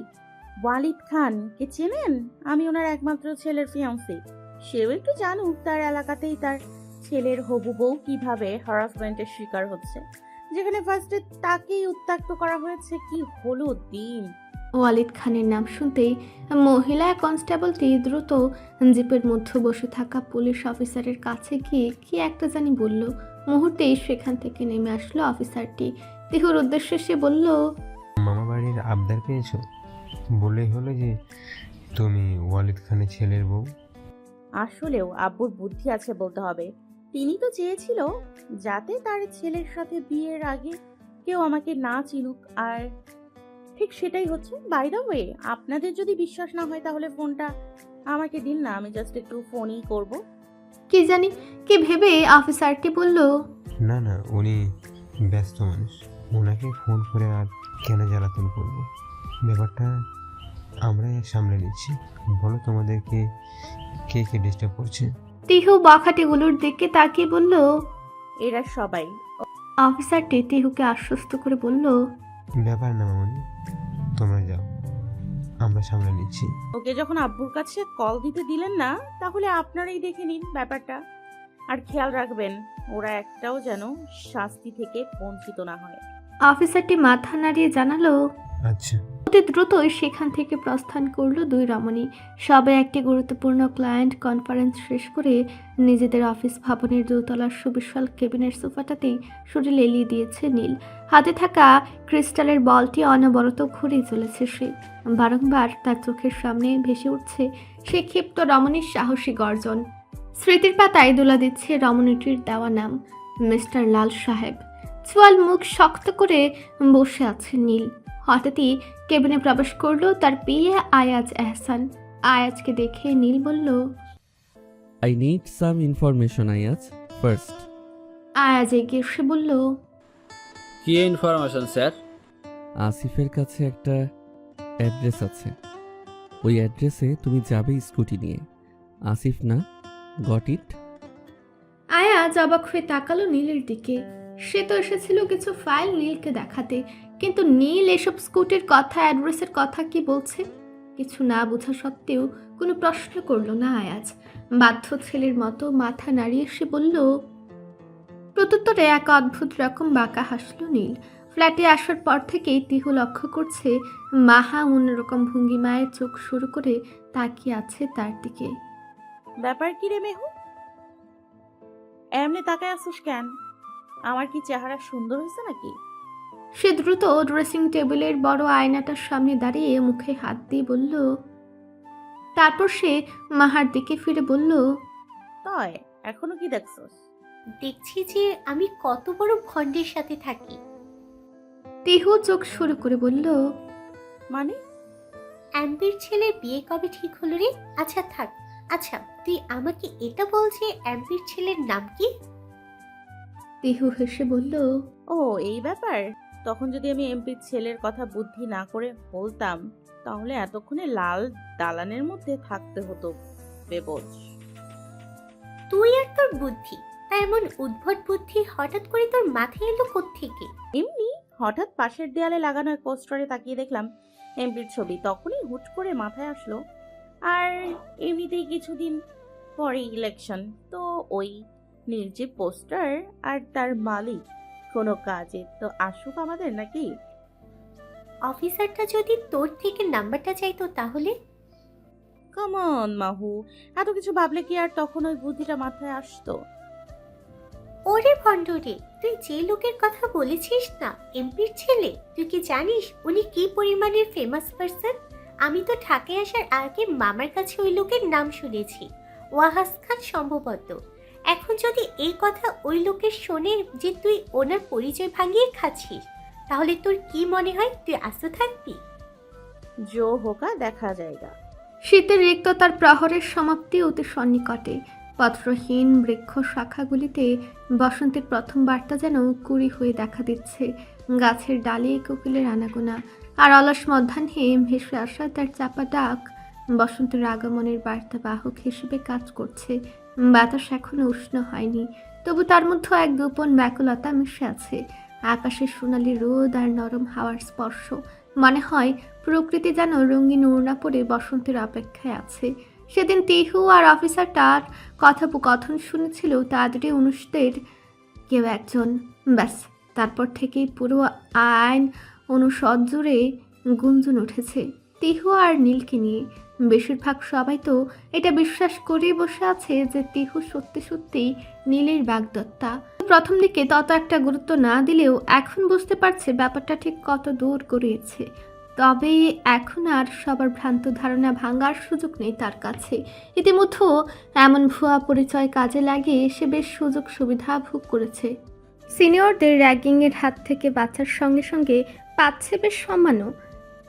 Speaker 4: ওয়ালিদ খান কে চেনেন? আমি ওনার একমাত্র ছেলের ফিয়ান্সি। সেও একটু জানুক তার এলাকাতেই তার ছেলের হবু বউ কিভাবে হ্যারাসমেন্টের শিকার হচ্ছে, যেখানে ফার্স্টে তাকেই উত্ত্যক্ত করা হয়েছে। কি হলো দিন!
Speaker 2: ওয়ালিদ খানের নাম শুনতেই মহিলা কনস্টেবলটি দ্রুত জিপের মধ্যে বসে থাকা পুলিশ অফিসারের কাছে গিয়ে কি একটা জানি বলল। মুহূর্তেই সেখান থেকে নেমে আসলো অফিসারটি। তিহুর উদ্দেশ্যে সে বলল,
Speaker 10: মামা বাড়ির আবদার পেয়েছো? বলেই হলো যে তুমি ওয়ালিদ খানের ছেলের বউ।
Speaker 4: আসলেও আব্বুর বুদ্ধি আছে বলতে হবে। তিনি তো চেয়েছিল যাতে তার ছেলের সাথে বিয়ের আগে কেউ আমাকে না চিনুক, আর ঠিক সেটাই হচ্ছে। বাই দ্য ওয়ে, আপনাদের যদি বিশ্বাস না হয় তাহলে ফোনটা আমাকে দিন না, আমি জাস্ট একটু ফোনই করব।
Speaker 2: কি জানি কি ভেবে অফিসারটি বলল,
Speaker 10: না না, উনি ব্যস্ত মানুষ, ওনাকে ফোন করে আর কেন জ্বালাতন করবো? ব্যাপারটা আমরাই সামলে নিচ্ছি। বলো তোমাদেরকে কে কে ডিস্টার্ব করছে?
Speaker 2: তিহু বখাটেগুলোর দিকে তাকিয়ে বলল।
Speaker 4: এরা সবাই।
Speaker 2: অফিসারটি তিহুকে আশ্বস্ত করে বলল,
Speaker 10: ব্যাপার না মামনি, তোমরা যাও, আমরা সামলে নিচ্ছি।
Speaker 4: ওকে যখন আব্বুর কাছে কল দিতে দিলেন না, তাহলে আপনারাই দেখে নিন ব্যাপারটা। আর খেয়াল রাখবেন ওরা একটাও যেন শাস্তি থেকে বঞ্চিত না হয়।
Speaker 2: অফিসারটি মাথা নাড়িয়ে জানালো।
Speaker 10: আচ্ছা।
Speaker 2: অতি দ্রুতই সেখান থেকে প্রস্থান করলো দুই রমণী। সবাই একটি গুরুত্বপূর্ণ ক্লায়েন্ট কনফারেন্স শেষ করে নিজেদের অফিস ভবনের দোতলার সুবিশাল কেবিনের সোফাটাতেই শরীর এলিয়ে দিয়েছে নীল। হাতে থাকা ক্রিস্টালের বলটি অনবরত ঘুরে চলেছে সে। বারংবার তার চোখের সামনে ভেসে উঠছে সে ক্ষিপ্ত রমণীর সাহসী গর্জন। স্মৃতির পাতায় দোলা দিচ্ছে রমণীটির দেওয়া নাম, মিস্টার লাল সাহেব। চোয়াল মুখ শক্ত করে বসে আছে নীল। হঠাৎই কেবিনে প্রবেশ করলো তার পিএ আয়াজ এহসান। আয়াজকে দেখে নীল বলল,
Speaker 7: I need some information Ayaz first.
Speaker 2: Ayaz এগিয়ে এসে বলল,
Speaker 11: কি ইনফরমেশন স্যার?
Speaker 7: আসিফের কাছে একটা অ্যাড্রেস আছে, ওই অ্যাড্রেসে তুমি যাবে স্কুটি নিয়ে। আসিফ না, গট ইট?
Speaker 2: আয়াজ অবাক হয়ে তাকালো নীলের দিকে। সে তো এসেছিল কিছু ফাইল নীলকে দেখাতে, কিন্তু নীল এসব স্কুটির কথা, অ্যাড্রেসের কথা কি বলছে? কিছু না বোঝা সত্ত্বেও কোনো প্রশ্ন করলো না আয়াজ। বাধ্য ছেলের মতো মাথা নাড়িয়ে সে বলল, প্রত্যুত্তরে এক অদ্ভুত রকম বাঁকা হাসল নীল। ফ্ল্যাটে আসার পর থেকেই তিহু লক্ষ্য করছে মাহা অন্যরকম ভঙ্গিমায় চোখ শুরু করে তাকিয়ে আছে তার দিকে।
Speaker 4: ব্যাপার কি রে মেহু, এমনি তাকায় আসছিস কেন? আমার কি চেহারা সুন্দর হয়েছে নাকি?
Speaker 2: সে দ্রুত ড্রেসিং টেবিলের বড় আয়নাটার সামনে দাঁড়িয়ে মুখে হাত দিয়ে বলল। তারপর সে মাহার দিকে ফিরে বলল,
Speaker 4: তয় এখনো কি দেখছস?
Speaker 8: দেখছি যে আমি কত বড় ভণ্ডের সাথে থাকি।
Speaker 2: তিহু চোখ শুরু করে বলল,
Speaker 4: মানে?
Speaker 8: অ্যাম্পির ছেলের বিয়ে কবে ঠিক হলো রে? আচ্ছা থাক, আচ্ছা তুই আমাকে এটা বল যে অ্যাম্পির ছেলের নাম কি?
Speaker 2: তিহু হেসে বলল,
Speaker 4: ও এই ব্যাপার। তখন যদি আমি এমপির ছেলের কথা বুদ্ধি না করে বলতাম তাহলে এতক্ষণে লাল দালানের মধ্যে থাকতে হতো বেবোঝ।
Speaker 8: তুই আর তোর বুদ্ধি, তা এমন উদ্ভট বুদ্ধি হঠাৎ করে তোর মাথায় এলো কোত্থেকে?
Speaker 4: এমনি হঠাৎ পাশের দেয়ালে লাগানো এক পোস্টারে তাকিয়ে দেখলাম এমপির ছবি, তখনই হুট করে মাথায় আসলো। আর এমনিতেই কিছুদিন পরে ইলেকশন, তো ওই নির্জীব পোস্টার আর তার মালিক কোনো কাজে তো আসুক আমাদের নাকি?
Speaker 8: অফিসারটা যদি তোর থেকে নাম্বারটা চাইতো তাহলে?
Speaker 4: কমন মাহু, এত কিছু ভাবলে কি আর তখন ওই বুদ্ধিটা মাথায় আসতো?
Speaker 8: ওরে ভণ্ডরে, তুই যে লোকের কথা বলেছিস না এমপির ছেলে, তুই কি জানিস উনি কি পরিমাণের ফেমাস পারসন? আমি তো ঢাকায় আসার আগে মামার কাছে ওই লোকের নাম শুনেছি, ওয়াহাস খান সম্ভবত। এখন যদি এই কথা ওই লোকের শোনে যে তুই ওনার পরিচয় ভাঙিয়ে খাচ্ছিস, তাহলে তোর কি মনে হয় তুই আস্ত থাকবি?
Speaker 4: জো হোকা দেখা যায়গা।
Speaker 2: শীতের রিক্ততার প্রহরের সমাপ্তি অতি সন্নিকটে। পত্রহীন বৃক্ষ শাখাগুলিতে বসন্তের প্রথম বার্তা যেন কুড়ি হয়ে দেখা দিচ্ছে। গাছের ডালে কোকিলের আনাগোনা আর অলস মধ্যাহ্নে ভেসে আসা তার চাপা ডাক বসন্তের আগমনের বার্তা বাহক হিসেবে কাজ করছে। বাতাস এখনো উষ্ণ হয়নি, তবু তার মধ্যে এক গোপন ব্যাকুলতা মিশে আছে। আকাশে সোনালি রোদ আর নরম হাওয়ার স্পর্শ, মনে হয় প্রকৃতি যেন রঙিন ওড়না পরে বসন্তের অপেক্ষায় আছে। সেদিন তিহু আর অফিসারটার কথোপকথন শুনেছিল তাদেরই অনুষদের কেউ একজন। ব্যাস, তারপর থেকেই পুরো আইন অনুষদ জুড়ে গুঞ্জন উঠেছে তিহু আর নীলকে নিয়ে। বেশিরভাগ সবাই তো এটা বিশ্বাস করেই বসে আছে যে তিহু সত্যি সত্যি নীলের বাগদত্তা। প্রথম দিকে তত একটা গুরুত্ব না দিলেও এখন বুঝতে পারছে ব্যাপারটা ঠিক কত দূর গড়িয়েছে। তবে এখন আর সবার ভ্রান্ত ধারণা ভাঙার সুযোগ নেই তার কাছে। ইতিমধ্যে এমন ভুয়া পরিচয় কাজে লাগিয়ে সে বেশ সুযোগ সুবিধা ভোগ করেছে। সিনিয়রদের র্যাগিংয়ের হাত থেকে বাঁচার সঙ্গে সঙ্গে পাচ্ছে বেশ সম্মানও।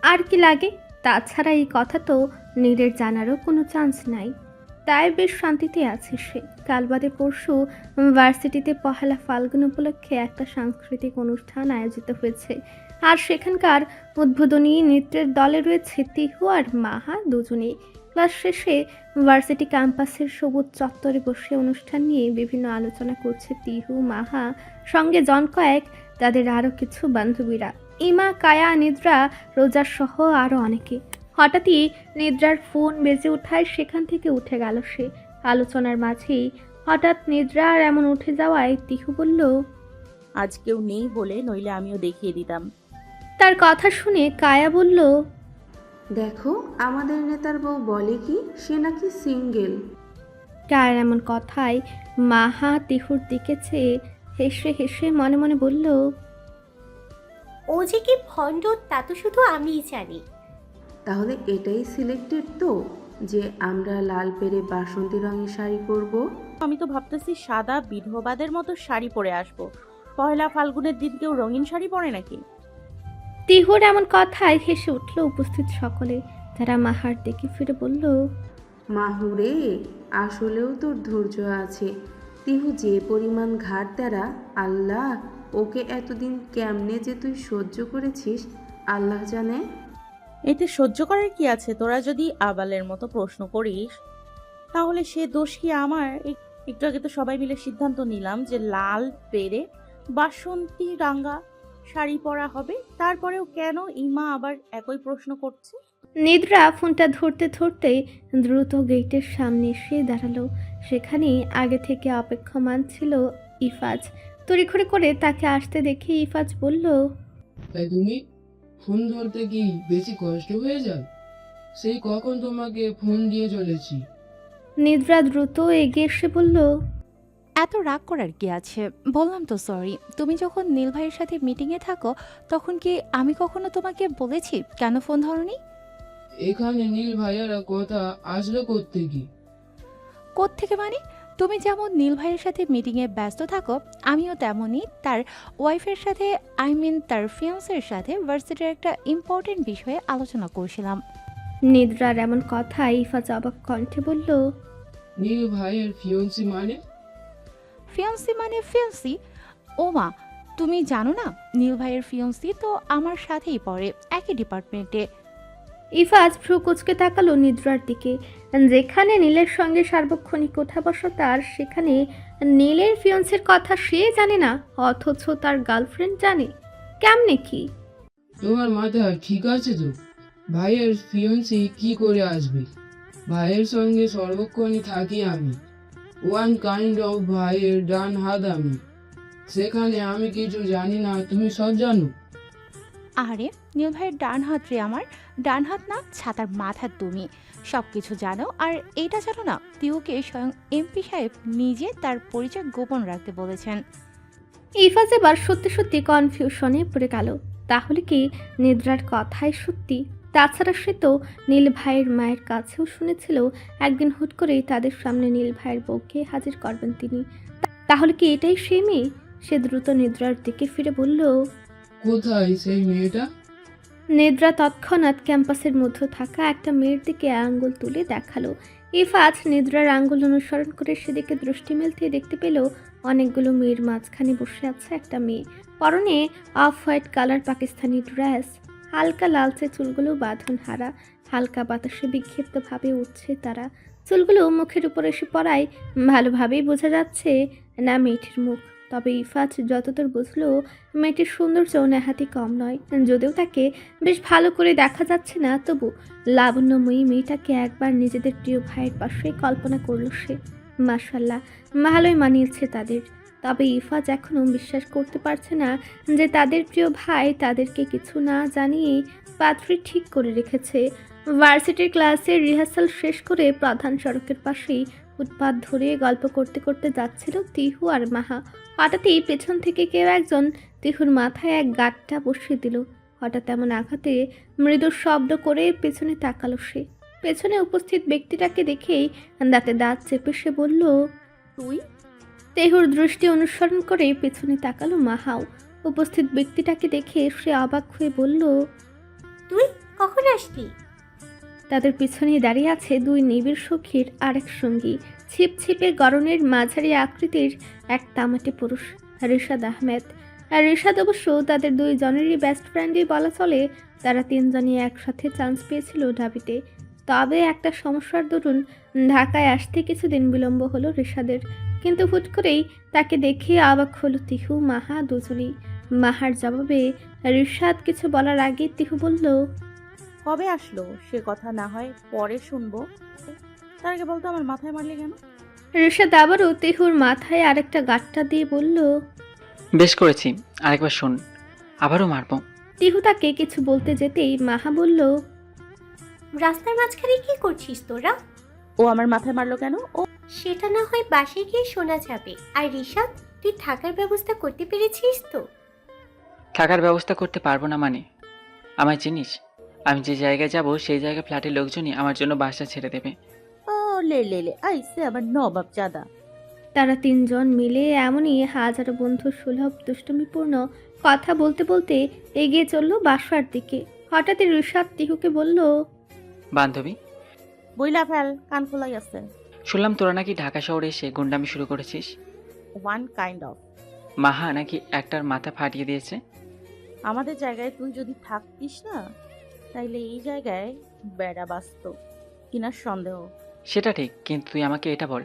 Speaker 2: আর কি লাগে? তাছাড়া এই কথা তো নীলের জানারও কোনো চান্স নাই। তাই বেশ শান্তিতে আছে সে। কাল বাদে পরশু ভার্সিটিতে পহেলা ফাল্গুন উপলক্ষে একটা সাংস্কৃতিক অনুষ্ঠান আয়োজিত হয়েছে, আর সেখানকার উদ্বোধনী নৃত্যের দলে রয়েছে তিহু আর মাহা দুজনেই। ক্লাস শেষে ভার্সিটি ক্যাম্পাসের সবুজ চত্বরে বসে অনুষ্ঠান নিয়ে বিভিন্ন আলোচনা করছে তিহু, মাহা, সঙ্গে জন কয়েক তাদের আরও কিছু বান্ধবীরা, ইমা, কায়া, নিদ্রা, রোজা সহ আরও অনেকে। হঠাৎই নিদ্রার ফোন বেজে ওঠায় সেখান থেকে উঠে গেল সে। আলোচনার মাঝেই হঠাৎ নিদ্রার এমন উঠে যাওয়ায় তিহু বলল,
Speaker 4: আজ কেউ নেই বলে, নইলে আমিও দেখিয়ে দিতাম।
Speaker 2: তার কথা শুনে কায়া বলল,
Speaker 12: দেখো আমাদের নেতার বউ বলে কি সে নাকি সিঙ্গেল।
Speaker 2: কায়ার এমন কথায় মাহা তিহুর দিকে চেয়ে হেসে হেসে মনে মনে বলল,
Speaker 8: ও যে কি ভণ্ড তা তো শুধু আমিই জানি।
Speaker 12: তাহলে এটাই সিলেক্টেড তো, যে আমরা লাল পেরে বাসন্তী রঙের শাড়ি পরব?
Speaker 4: আমি তো ভাবতেছি সাদা বিধবাদের মতো শাড়ি পরে আসবো। পয়লা ফাল্গুনের দিন কেউ রঙিন শাড়ি পরে নাকি?
Speaker 2: তিহুর এমন কথায় হেসে উঠল উপস্থিত সকলে। তারা মাহার দিকে ফিরে বলল,
Speaker 12: মাহুরে, আসলেও তোর ধৈর্য আছে। তিহু যে পরিমাণ ঘাট তেরা, আল্লাহ, ওকে এতদিন কেমনে যে তুই সহ্য করেছিস আল্লাহ জানে।
Speaker 4: এতে সহ্য করার কি আছে? তোরা যদি আবালের মতো প্রশ্ন করিস তাহলে সে দোষ কি আমার? একটু আগে তো সবাই মিলে সিদ্ধান্ত নিলাম যে লাল পেরে বাসন্তী রাঙ্গা শাড়ি পরা হবে। তারপরেও কেন ইমা আবার একই প্রশ্ন করছে?
Speaker 2: নিদ্রা ফোনটা ধরতে ধরতে দ্রুত গেটের সামনে এসে দাঁড়ালো। সেখানে আগে থেকে অপেক্ষমান ছিল ইফাজ। তড়িঘড়ি করে তাকে আসতে দেখে ইফাজ বলল,
Speaker 13: তাই তুমি ফোন ধরতে কি বেশি কষ্ট হয়ে যায়? সেই কখন তোমাকে ফোন দিয়ে চলেছি।
Speaker 2: নিদ্রা দ্রুত এগিয়ে এসে বলল,
Speaker 14: এত রাগ করার কি আছে? বললাম তো সরি। তুমি যখন নীল ভাইয়ের সাথে মিটিংয়ে থাকো তখন কি আমি কখনো তোমাকে বলেছি কেন ফোন ধরনি?
Speaker 13: এখানে নীল ভাইয়ারা কথা আসলো কোত্থেকে?
Speaker 14: কোত্থেকে মানে? তুমি যেমন নীল ভাইয়ের সাথে মিটিংয়ে ব্যস্ত থাকো আমিও তেমনই তার ওয়াইফের সাথে তার ফিয়ান্সের সাথে ভার্সিটির একটা ইম্পর্টেন্ট বিষয়ে আলোচনা করছিলাম।
Speaker 2: নিদ্রার এমন কথায় ইফাজ অবাক কণ্ঠে বলল,
Speaker 13: নীল ভাইয়ের ফিয়ন্সি মানে?
Speaker 14: ফিয়ান্সি মানে ফিয়ান্সি? ও মা, তুমি জানো না নীল ভাইয়ের ফিয়ান্সি তো আমার সাথেই পড়ে, একই ডিপার্টমেন্টে।
Speaker 2: ইফাজ ভ্রু কুচকে তাকালো নিদ্রার দিকে। যেখানে নীলের সঙ্গে সার্বক্ষণিক কথা বসা তার, সেখানে নীলের ফিয়ন্সের কথা সে জানে না, অথচ তার গার্লফ্রেন্ড জানে। কেমনে কি?
Speaker 13: তোমার মাথা ঠিক আছে তো? ভাইয়ের ফিয়ন্সি কি করে আসবে? ভাইয়ের সঙ্গে সর্বক্ষণই থাকি আমি। ওয়ান কাইন্ড অফ ভাইয়ের ডান হাত আমি। সেখানে আমি কিছু জানি না, তুমি সব জানো।
Speaker 14: আরে নীল ভাইয়ের ডান হাত রে আমার, ডান হাত না ছাতার মাথা। তুমি সব কিছু জানো। আর এইটা জানো না তিউকে স্বয়ং এমপি সাহেব নিজে তার পরিচয় গোপন রাখতে বলেছেন।
Speaker 2: ইফাজ এবার সত্যি সত্যি কনফিউশনে পড়ে গেল। তাহলে কি নিদ্রার কথাই সত্যি? তাছাড়া সে তো নীল ভাইয়ের মায়ের কাছেও শুনেছিল একদিন হুট করেই তাদের সামনে নীল ভাইয়ের বউকে হাজির করবেন তিনি। তাহলে কি এটাই সেই মেয়ে? সে দ্রুত নিদ্রার দিকে ফিরে বলল,
Speaker 13: কোথায় সেই মেয়েটা?
Speaker 2: নিদ্রা তৎক্ষণাৎ ক্যাম্পাসের মধ্যে থাকা একটা মেয়ের দিকে আঙ্গুল তুলে দেখালো। ইফাজ নিদ্রার আঙ্গুল অনুসরণ করে সেদিকে দৃষ্টি মেলতে দেখতে পেল অনেকগুলো মেয়ের মাঝখানে বসে আছে একটা মেয়ে। পরনে off white colour Pakistani dress, হালকা লালচে চুলগুলো বাঁধন হারা, হালকা বাতাসে বিক্ষিপ্তভাবে উঠছে তারা। চুলগুলো মুখের উপর এসে পড়ায় ভালোভাবেই বোঝা যাচ্ছে না মেয়েটির মুখ। তবে ইফাজ যতদূর বুঝলো মেয়েটির সৌন্দর্য নেহাতি কম নয়। যদিও তাকে বেশ ভালো করে দেখা যাচ্ছে না, তবু লাবণ্যময়ী মেয়েটাকে একবার নিজেদের প্রিয় ভাইয়ের পাশে কল্পনা করলো সে। মাশাল্লাহ, ভালোই মানিয়েছে তাদের। তবে ইফাজ এখনও বিশ্বাস করতে পারছে না যে তাদের প্রিয় ভাই তাদেরকে কিছু না জানিয়ে পাত্রী ঠিক করে রেখেছে। ভার্সিটির ক্লাসের রিহার্সাল শেষ করে প্রধান সড়কের পাশেই ফুটপাত ধরে গল্প করতে করতে যাচ্ছিল তিহু আর মাহা। হঠাৎই পেছন থেকে কেউ একজন তিহুর মাথায় এক গাঁটটা বসিয়ে দিল। হঠাৎ এমন আঘাতে মৃদু শব্দ করে পেছনে তাকালো সে। পেছনে উপস্থিত ব্যক্তিটাকে দেখেই দাঁতে দাঁত চেপে সে বলল,
Speaker 4: তুই?
Speaker 2: তেহুর দৃষ্টি অনুসরণ করে পেছনে তাকালো মাহাও। উপস্থিত ব্যক্তিটাকে দেখে সে অবাক হয়ে বলল,
Speaker 8: তুই কখন আসলি?
Speaker 2: তাদের পিছনে দাঁড়িয়ে আছে দুই নিবিড় সখীর আরেক সঙ্গী, ছিপছিপে গরনের মাঝারি আকৃতির এক তামাটে পুরুষ, রিশাদ আহমেদ। আর রিশাদ অবশ্য তাদের দুইজনেরই বেস্ট ফ্রেন্ডই বলা চলে। তারা তিনজনই একসাথে চান্স পেয়েছিল ঢাবিতে। তবে একটা সমস্যার দরুন ঢাকায় আসতে কিছুদিন বিলম্ব হলো রিশাদের। কিন্তু হুট করেই তাকে দেখে অবাক হলো তিহু, মাহা দুজনেই। মাহার জবাবে রিশাদ কিছু বলার আগে তিহু বলল,
Speaker 4: কবে আসলো সে কথা না হয় পরে শুনবো, তার আগে বলতো আমার মাথায় মারলি কেন?
Speaker 2: রিশাদ আবারও তিহুর মাথায় আরেকটা গাঁটটা দিয়ে বলল,
Speaker 15: বেশ করেছি, আরেকবার শোন, আবারও মারবো।
Speaker 2: তিহু তাকে কিছু বলতে যেতেই মাহা বলল,
Speaker 8: রাস্তার মাঝখানে কি করছিস তোরা?
Speaker 4: ও আমার মাথায় মারলো কেন? ও
Speaker 8: সেটা না হয় বাসায় গিয়ে শোনা যাবে। আর ঋষাদ, তুই থাকার ব্যবস্থা করতে পেরেছিস তো?
Speaker 15: থাকার ব্যবস্থা করতে পারবো না মানে? আমার জিনিস, আমি যে জায়গায় যাব সেই জায়গায় ফ্ল্যাটের লোকজনই আমার জন্য বাসা ছেড়ে দেবে।
Speaker 4: ও লে লে লে আইসে আবার নবাব চাঁদা।
Speaker 2: তারা তিনজন মিলে এমনই হাজারো বন্ধু সুলভ দুষ্টমিপূর্ণ কথা বলতে বলতে এগিয়ে চলল বাসার দিকে। হঠাৎই ঋষাদ তিহুকে বলল,
Speaker 15: বান্ধবী,
Speaker 4: বইলা ফেল, কান খোলাই আছে।
Speaker 15: শুনলাম তোরা নাকি ঢাকা শহরে এসে গুন্ডামি শুরু করেছিস।
Speaker 4: One kind of.
Speaker 15: মাহা নাকি একটার মাথা ফাটিয়ে দিয়েছে।
Speaker 4: আমাদের জায়গায় তুই যদি থাকতিস না, তাইলে এই জায়গায় বেড়া বাঁচত কিনা সন্দেহ।
Speaker 15: সেটা ঠিক, কিন্তু তুই আমাকে এটা বল,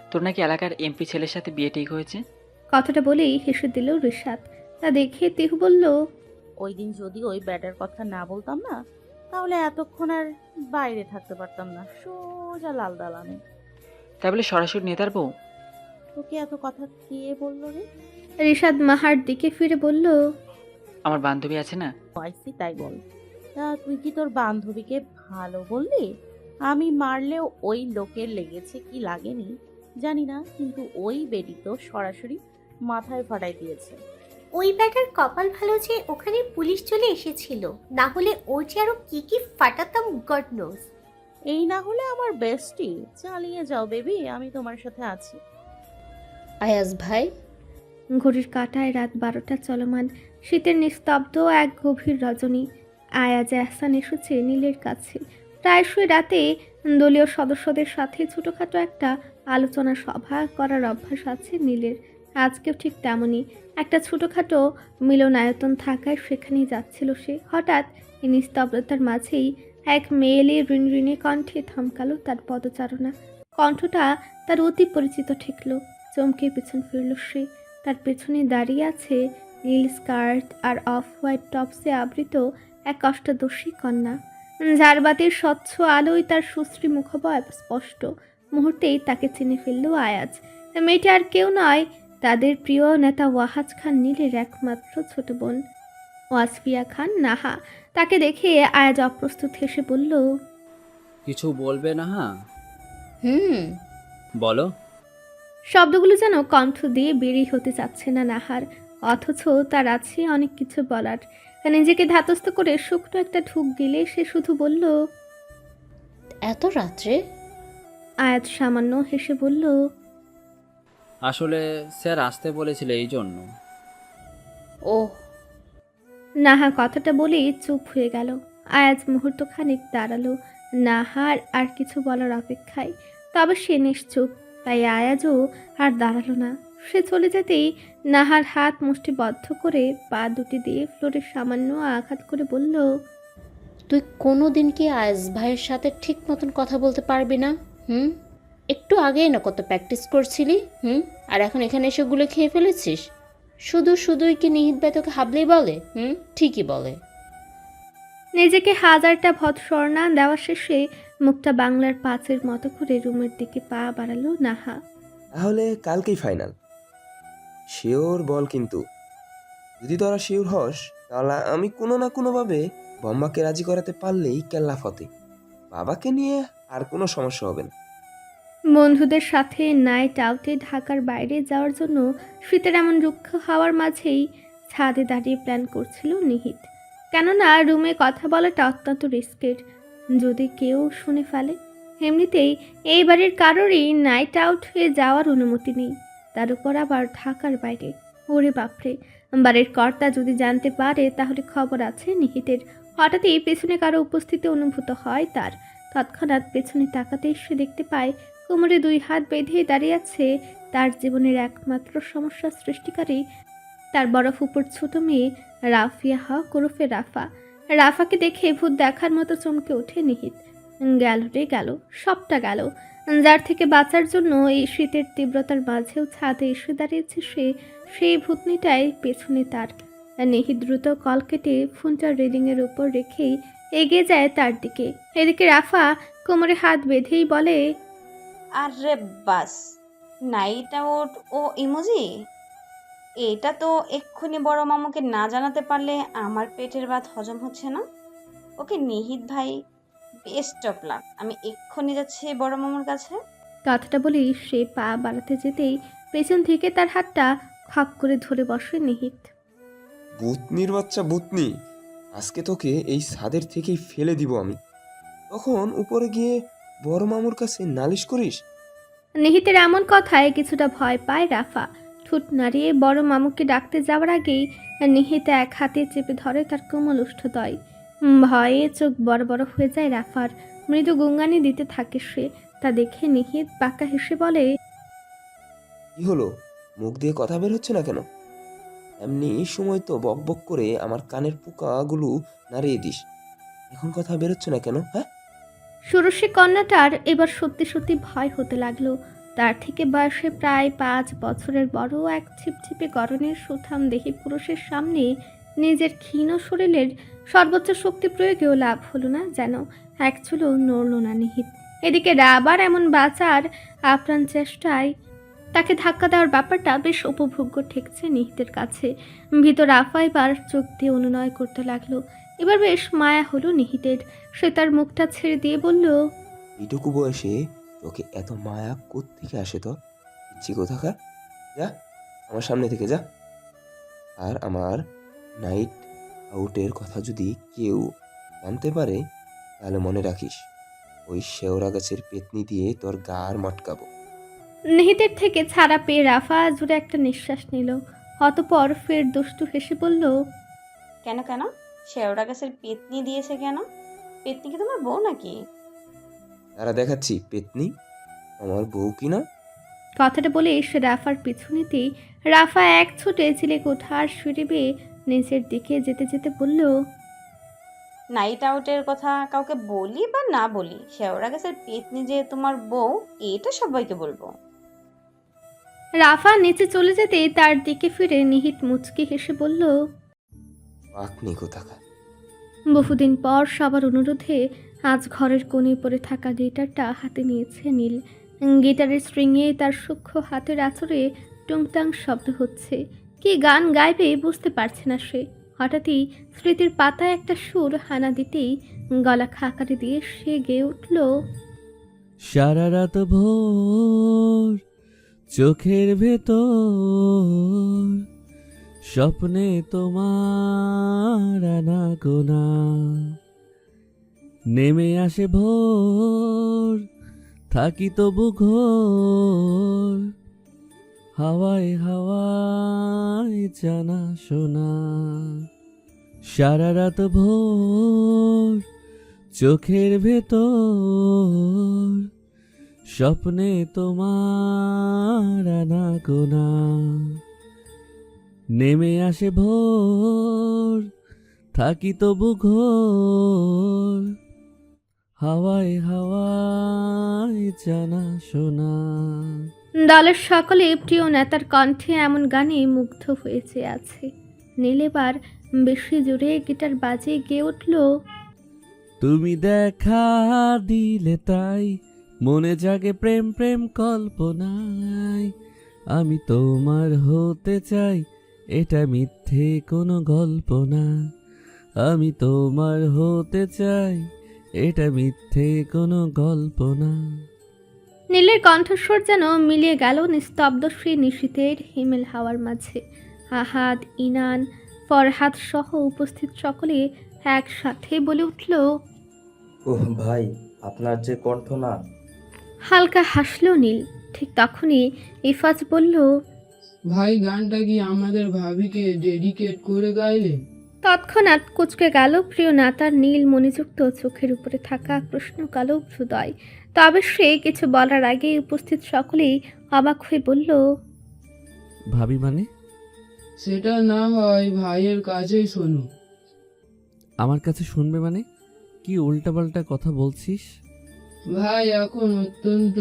Speaker 15: তোর নাকি এলাকার এমপি ছেলের সাথে বিয়ে ঠিক হয়েছে।
Speaker 2: কথাটা বলেই হেসে দিল ঋষাদ। তা দেখে তিহু বলল,
Speaker 4: ওই দিন যদি ওই ব্যাটার কথা না বলতাম না, তাহলে এতক্ষণ আর বাইরে থাকতে পারতাম না, সোজা লাল দালানে।
Speaker 15: তাই বলে সরাসরি নেতার বউ?
Speaker 4: তোকে এত কথা কে বললো রে?
Speaker 2: রিশাদ মাহার দিকে ফিরে বলল,
Speaker 15: আমার বান্ধবী আছে না?
Speaker 4: আইসি তাই বল। তা তুই কি তোর বান্ধবীকে ভালো বললি? আমি মারলেও ওই লোকের লেগেছে কি লাগেনি জানি না, কিন্তু ওই বেটি তো সরাসরি মাথায় ফাটাই দিয়েছে।
Speaker 8: ওই ব্যাটার কপাল ভালো যে ওখানে পুলিশ চলে এসেছিল, না হলে ওর যে আরো কি কি ফাটাতাম গড নোজ।
Speaker 4: এই না হলে আমার বেস্টি। চালিয়ে যাও বেবি, আমি তোমার সাথে আছি।
Speaker 3: আয়াজ ভাই,
Speaker 2: ঘড়ির কাঁটায় রাত 12টা চলমান। শীতের নিস্তব্ধ এক গভীর রজনী। আয়াজ এহসান এসেছে নীলের কাছে। প্রায়শই রাতে দলীয় সদস্যদের সাথে ছোটোখাটো একটা আলোচনা সভা করার অভ্যাস আছে নীলের। আজকেও ঠিক তেমনই একটা ছোটোখাটো মিলনায়তন থাকায় সেখানেই যাচ্ছিল সে। হঠাৎ এই নিস্তব্ধতার মাঝেই এক মেয়েলি ঋণঋণে কণ্ঠে থমকালো তার পদচারণা। কণ্ঠটা তার অতি পরিচিত ঠেকল। চমকে পেছন ফিরল সে। তার পেছনে দাঁড়িয়ে আছে নীল স্কার্ট আর অফ হোয়াইট টপসে আবৃত এক অষ্টাদশী কন্যা। ঝাড়বাতির স্বচ্ছ আলোয় তার সুশ্রী মুখবয়ব স্পষ্ট। মুহূর্তেই তাকে চিনে ফেলল আয়াজ। মেয়েটা আর কেউ নয়, তাদের প্রিয় নেতা ওয়াহাজ খান নীলের একমাত্র ছোট বোন ওয়াসফিয়া খান নাহা। তাকে দেখে আয়াজ অপ্রস্তুত হেসে বলল,
Speaker 11: কিছু বলবে না? বলো।
Speaker 2: শব্দগুলো যেন কণ্ঠ দিয়ে বেরিয়ে হতে চাচ্ছে না নাহার, অথচ তার আছে অনেক কিছু বলার। নিজেকে ধাতস্থ করে শুকনো একটা ঢুক গেলে সে শুধু বলল,
Speaker 3: এত রাত্রে?
Speaker 2: আয়াজ সামান্য হেসে বলল,
Speaker 11: আসলে স্যার আসতে বলেছিল এই জন্য।
Speaker 3: ও।
Speaker 2: নাহা কথাটা বলেই চুপ হয়ে গেল। আয়াজ মুহূর্ত খানিক দাঁড়ালো নাহার আর কিছু বলার অপেক্ষায়। তবে সে নিশ্চুপ, তাই আয়াজও আর দাঁড়ালো না। সে চলে যেতেই নাহার হাত মুষ্টিবদ্ধ করে পা দুটি দিয়ে ফ্লোরে সামান্য আঘাত করে বলল,
Speaker 3: তুই কোনো দিন কি আয়াজ ভাইয়ের সাথে ঠিক মতন কথা বলতে পারবি না? একটু আগেই না কত প্র্যাকটিস করছিলি, আর এখন এখানে এসে গুলে খেয়ে ফেলেছিস। শুধুই কি নিহিত ভাই তোকে হাবলেই বলে? ঠিকই বলে।
Speaker 2: নিজেকে হাজারটা ভৎসর্ণা দেওয়া শেষে মুখটা বাংলার পাঁচের মতো করে রুমের দিকে পা বাড়ালো নাহা।
Speaker 16: তাহলে কালকেই ফাইনাল। শিওর বল, কিন্তু যদি তোরা শিওর হস তাহলে আমি কোনো না কোনোভাবে বম্বাকে রাজি করাতে পারলেই কেল্লা ফতে। বাবাকে নিয়ে আর কোনো সমস্যা হবে না।
Speaker 2: বন্ধুদের সাথে নাইট আউটে ঢাকার বাইরে যাওয়ার জন্য শীতের এমন রুক্ষ হাওয়ার মাঝেই ছাদে দাঁড়িয়ে প্ল্যান করছিল নিহিত। কেননা রুমে কথা বলাটা অত্যন্ত রিস্কের, যদি কেউ শুনে ফেলে। এমনিতেই এই বাড়ির কারোরই নাইট আউট হয়ে যাওয়ার অনুমতি নেই, তার উপর আবার ঢাকার বাইরে। ওরে বাপরে, বাড়ির কর্তা যদি জানতে পারে তাহলে খবর আছে নিহিতের। হঠাৎই পেছনে কারো উপস্থিতি অনুভূত হয় তার। তৎক্ষণাৎ পেছনে তাকাতেই সে দেখতে পায় কোমরে 2 হাত বেঁধে দাঁড়িয়ে আছে তার জীবনের একমাত্র সমস্যা সৃষ্টিকারী তার বড় ফুপুর ছোট মেয়ে রাফিয়া হক ওরফে রাফা। রাফাকে দেখে ভূত দেখার মতো চমকে ওঠে নিহিত। গেল রে গেল, সবটা গেল। যার থেকে বাঁচার জন্য এই শীতের তীব্রতার মাঝেও ছাদে এসে দাঁড়িয়েছে সে, সেই ভূতনিটাই পেছনে তার। নিহিত দ্রুত কল কেটে ফোনটা রেলিংয়ের উপর রেখেই এগিয়ে যায় তার দিকে। এদিকে রাফা কোমরে হাত বেঁধেই বলে,
Speaker 17: আরে বাস, নাইট আউট ও ইমোজি, এটা তো এক্ষুনি বড় মামুকে না জানাতে পারলে আমার পেটের ভাত হজম হচ্ছে না। ওকে নিহিত ভাই, বেস্ট অফ লাক। আমি এক্ষুনি যাচ্ছি বড় মামুর কাছে।
Speaker 2: কথাটা বলেই সে পা বাড়াতে যেতেই পেছন থেকে তার হাতটা খপ করে ধরে বসে নিহিত।
Speaker 16: ভূতনির বাচ্চা ভূতনি, আজকে তোকে এই ছাদের থেকেই ফেলে দিব আমি, তখন উপরে গিয়ে বড় মামুর কাছে নালিশ করিস।
Speaker 2: নিহিতের এমন কথায় কিছুটা ভয় পায় রাফা। ঠোঁট নাড়িয়ে বড় মামুকে ডাকতে যাওয়ার আগেই নিহিত এক হাতে চেপে ধরে তার কোমল ওষ্ঠদ্বয়। ভয়ে চোখ বড় বড় হয়ে যায় রাফার। মৃদু গুঙ্গানি দিতে থাকে সে। তা দেখে নিহিত বাঁকা হেসে বলে,
Speaker 16: কি হলো, মুখ দিয়ে কথা বের হচ্ছে না কেন? এমনি সময় তো বক বক করে আমার কানের পোকাগুলো নাড়িয়ে দিস, এখন কথা বেরোচ্ছে না কেন? হ্যাঁ,
Speaker 2: ষোড়শী কন্যাটার এবার সত্যি সত্যি ভয় হতে লাগলো। তার থেকে বয়সে প্রায় 5 বছরের বড় এক ছিপছিপে গরনের সুঠাম দেহি পুরুষের সামনে নিজের ক্ষীণ শরীরের সর্বোচ্চ শক্তি প্রয়োগেও লাভ হলো না, যেন এক চুলও নড়ল না নিহিত। এদিকে রাবার এমন বাঁচার আপ্রাণ চেষ্টায় তাকে ধাক্কা দেওয়ার ব্যাপারটা বেশ উপভোগ্য ঠেকছে নিহিতের কাছে। ভিতর রাফা এবার চোখ দিয়ে অনুনয় করতে লাগলো। এবার বেশ মায়া হলো নিহিতের। সে তার মুখটা ছেড়ে দিয়ে বলল,
Speaker 16: এইটুকু বয়সে তোকে এত মায়া কোত্থেকে আসে তো? ইচ্ছি কোথাকার, যা আমার সামনে থেকে যা। আর আমার নাইট আউটের কথা যদি কেউ জানতে পারে তাহলে মনে রাখিস, ওই শেওড়া গাছের পেতনি দিয়ে তোর গার মটকাবো।
Speaker 2: নিহিতের থেকে ছাড়া পেয়ে রাফা জুড়ে একটা নিঃশ্বাস নিল। অতপর ফের দুষ্টু হেসে বলল,
Speaker 17: কেন কেন? শেওড়া গাছের পেতনি দিয়েছে কেন? পেতনি কি তোমার বউ নাকি?
Speaker 16: তারা দেখাচ্ছি পেতনি আমার বউ কিনা।
Speaker 2: কথাটা বলে সে রাফার পিছু নিতেই রাফা এক ছুটে চিলে কোঠার সিঁড়ি বেয়ে নিচের দিকে যেতে যেতে বলল,
Speaker 17: নাইট আউটের কথা কাউকে বলি বা না বলি, শেওড়া গাছের পেতনি যে তোমার বউ এটা সবাইকে বলবো।
Speaker 2: রাফা নিচে চলে যেতে তার দিকে ফিরে নিহিত মুচকি হেসে বলল,
Speaker 16: পাকনি কোথাকার।
Speaker 2: বহুদিন পর সবার অনুরোধে আজ ঘরের কোণে পড়ে থাকা গিটারটা হাতে নিয়েছে নীল। গিটারের স্ট্রিংয়ে তার সূক্ষ্ম হাতের আঁচড়ে টুংটাং শব্দ হচ্ছে। কি গান গাইবে বুঝতে পারছে না সে। হঠাৎই স্মৃতির পাতায় একটা সুর হানা দিতেই গলা খাকারি দিয়ে সে গেয়ে উঠল,
Speaker 7: সারা রাত ভোর চোখের ভেতর স্বপ্নে তোমার আনাগোনা, নেমে আসে ভোর থাকি তবু ঘোর, হাওয়ায় হাওয়ায় জানা শোনা। সারা রাত ভোর চোখের ভেতর স্বপ্নে তোমার আনাগোনা, নেমে আসে ভোর থাকি তবু ঘোর, হাওয়ায় হাওয়ায় জানা শোনা।
Speaker 2: দলের সকলে প্রিয় নেতার কণ্ঠে এমন গানে মুগ্ধ হয়েছে আছে। নীল এবার বেশি জোরে গিটার বাজিয়ে গেয়ে উঠল,
Speaker 7: তুমি দেখা দিলে তাই মনে জাগে প্রেম প্রেম কল্পনায়, আমি তোমার হতে চাই এটা মিথ্যে কোনো গল্প না, আমি তোমার হতে চাই এটা মিথ্যে কোনো গল্প না।
Speaker 2: নীলের কণ্ঠস্বর যেন মিলিয়ে গেল নিস্তব্ধ শ্রী নিশীথের হিমেল হাওয়ার মাঝে। আহাদ, ইনান, ফরহাদ সহ উপস্থিত সকলে একসাথে বলে উঠল,
Speaker 18: ওহ ভাই, আপনার যে কণ্ঠ না।
Speaker 2: হালকা হাসল নীল। ঠিক তখনই ইফাজ বলল,
Speaker 13: ভাই গানটা কি আমাদের ভাবিকে ডেডিকেট করে গাইলেন?
Speaker 2: তৎক্ষণাৎ কুচকে গেল প্রিয় নেতার নীল মণিযুক্ত চোখের উপরে থাকা প্রশ্নকালো হৃদয়। তবে সে কিছু বলার আগে উপস্থিত সকলেই অবাক হয়ে বলল,
Speaker 7: ভাবি মানে?
Speaker 13: সেটা না হয় ভাইয়ের কাছেই শোনো।
Speaker 7: আমার কাছে শুনবে মানে? কি উল্টাপাল্টা কথা বলছিস?
Speaker 13: ভাই এখন অত্যন্ত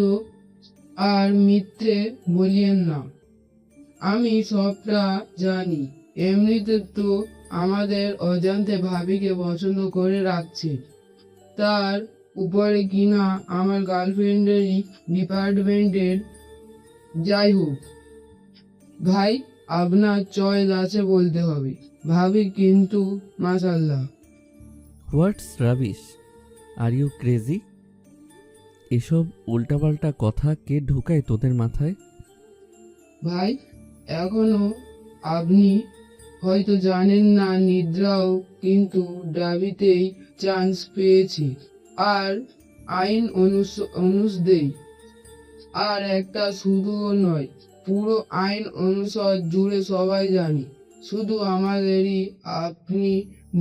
Speaker 13: আর মিথ্যে বলিয়েন না, আমি সবটা জানি। এমনিতে তো আমাদের অজান্তে ভাবিকে পছন্দ করে রাখছে, তার উপরে কিনা আমার গার্লফ্রেন্ডেরই ডিপার্টমেন্টের। যাই হোক ভাই, আপনার চয়েস আছে বলতে হবে। ভাবি কিন্তু মাশাল্লাহ।
Speaker 7: হোয়াটস রাবিশ, আর ইউ ক্রেজি? এসব উল্টাপাল্টা কথা কে ঢুকায় তোদের মাথায়?
Speaker 13: ভাই এখনো আপনি হয়তো জানেন না, নিদ্রাও কিন্তু ডাবিতেই চান্স পেয়েছে। আর আইন অনুযায়ী, আর একটা শুধুও নয়, পুরো আইন অনুষদ জুড়ে সবাই জানি, শুধু আমাদেরই আপনি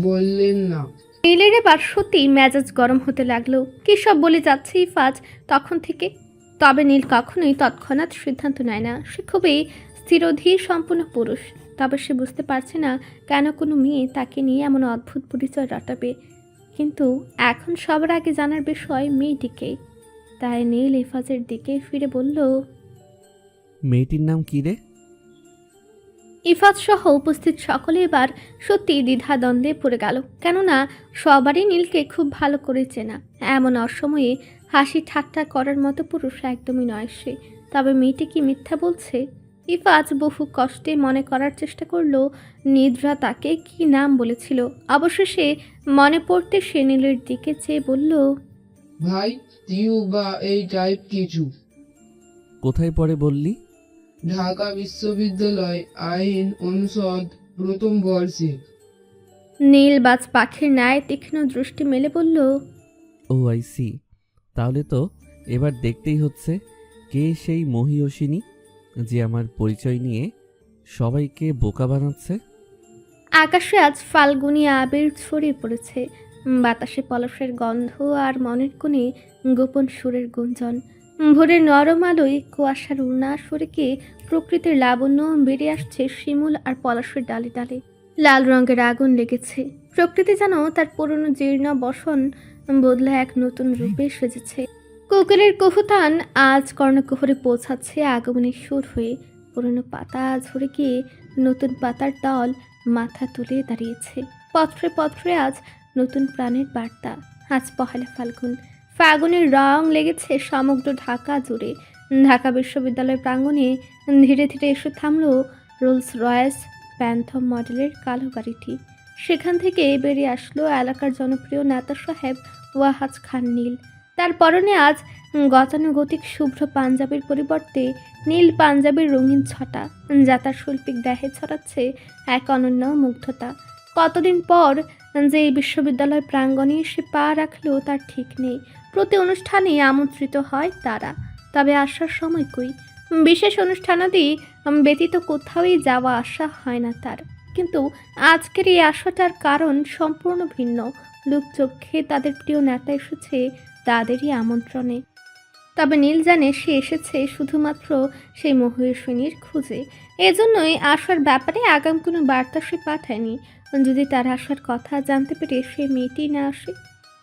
Speaker 13: বললেন না।
Speaker 2: নীলের এবার সত্যি মেজাজ গরম হতে লাগলো। কি সব বলে যাচ্ছে ইফাজ তখন থেকে। তবে নীল কখনোই তৎক্ষণাৎ সিদ্ধান্ত নেয় না। সে খুবই স্থিরধীর সম্পূর্ণ পুরুষ। তবে সে বুঝতে পারছে না কেন কোনো মেয়ে তাকে নিয়ে এমন অদ্ভুত পরিচয় রটাবে। কিন্তু এখন সবার আগে জানার বিষয় মেয়েটিকে। তাই নীল ইফাজের দিকে ফিরে বলল,
Speaker 7: মেয়েটির নাম কি রে?
Speaker 2: ইফাজ সহ উপস্থিত সকলে এবার সত্যি দ্বিধাদ্বন্দ্বে পড়ে গেল। কেননা সবারই নীলকে খুব ভালো করে চেনা। এমন অসময়ে হাসি ঠাট্টা করার মতো পুরুষ একদমই নয় সে। তবে মেয়েটি কি মিথ্যা বলছে? ইফা আজ বহু কষ্টে মনে করার চেষ্টা করলো নিদ্রা তাকে কি নাম বলেছিল। অবশেষে মনে পড়তে সে নীলের দিকে চেয়ে বলল,
Speaker 13: ভাই তিহু বা এই টাইপ কিছু।
Speaker 7: কোথায় পড়ে বললি?
Speaker 13: ঢাকা বিশ্ববিদ্যালয় আইন অনুষদ প্রথম বর্ষে।
Speaker 2: নীল বাজ পাখির ন্যায় তীক্ষ্ণ দৃষ্টি মেলে বলল,
Speaker 7: ও আই সি। তাহলে তো এবার দেখতেই হচ্ছে কে সেই মহিয়সিনী যে আমার পরিচয় নিয়ে সবাইকে বোকা বানাচ্ছে।
Speaker 2: আকাশে আজ ফাল্গুনি আবির ছড়িয়ে পড়েছে। বাতাসে পলাশের গন্ধ আর মনের কোণে গোপন সুরের গুঞ্জন। ভোরের নরম আলোয় কুয়াশার উড়না সরেকে প্রকৃতির লাবণ্য বেরিয়ে আসছে শিমুল আর পলাশের ডালে ডালে। লাল রঙের আগুন লেগেছে। প্রকৃতি যেন তার পুরনো জীর্ণ বসন বদলে এক নতুন রূপে সেজেছে। কোকিলের কুহুতান আজ কর্ণকুহরে পৌঁছাচ্ছে আগমনের সুর হয়ে। পুরনো পাতা ঝরে গিয়ে নতুন পাতার দল মাথা তুলে দাঁড়িয়েছে। পত্রে পত্রে আজ নতুন প্রাণের বার্তা। আজ পহেলা ফাল্গুন। ফাগুনের রং লেগেছে সমগ্র ঢাকা জুড়ে। ঢাকা বিশ্ববিদ্যালয় প্রাঙ্গণে ধীরে ধীরে এসে থামল রোলস রয়েস প্যান্থম মডেলের কালো গাড়িটি। সেখান থেকে বেরিয়ে আসলো এলাকার জনপ্রিয় নেতা সাহেব ওয়াহাজ খান নীল। তার পরনে আজ গতানুগতিক শুভ্র পাঞ্জাবির পরিবর্তে নীল পাঞ্জাবির রঙিন ছটা, যা তার শৈল্পিক দেহে ছড়াচ্ছে এক অনন্য মুগ্ধতা। কতদিন পর যে এই বিশ্ববিদ্যালয় প্রাঙ্গণে সে পা রাখলো তার ঠিক নেই। প্রতি অনুষ্ঠানে আমন্ত্রিত হয় তারা, তবে আসার সময় কই? বিশেষ অনুষ্ঠানাদি ব্যতীত কোথাওই যাওয়া আসা হয় না তার। কিন্তু আজকের এই আসাটার কারণ সম্পূর্ণ ভিন্ন। লোকচক্ষে তাদের প্রিয় নেতা এসেছে তাদেরই আমন্ত্রণে। তবে নীল জানে সে এসেছে শুধুমাত্র সেই মহিয়সিনীর খুঁজে। এজন্যই আসার ব্যাপারে আগাম কোনো বার্তা সে পাঠায়নি। যদি তার আসার কথা জানতে পেরে সে মেয়েটি না আসে,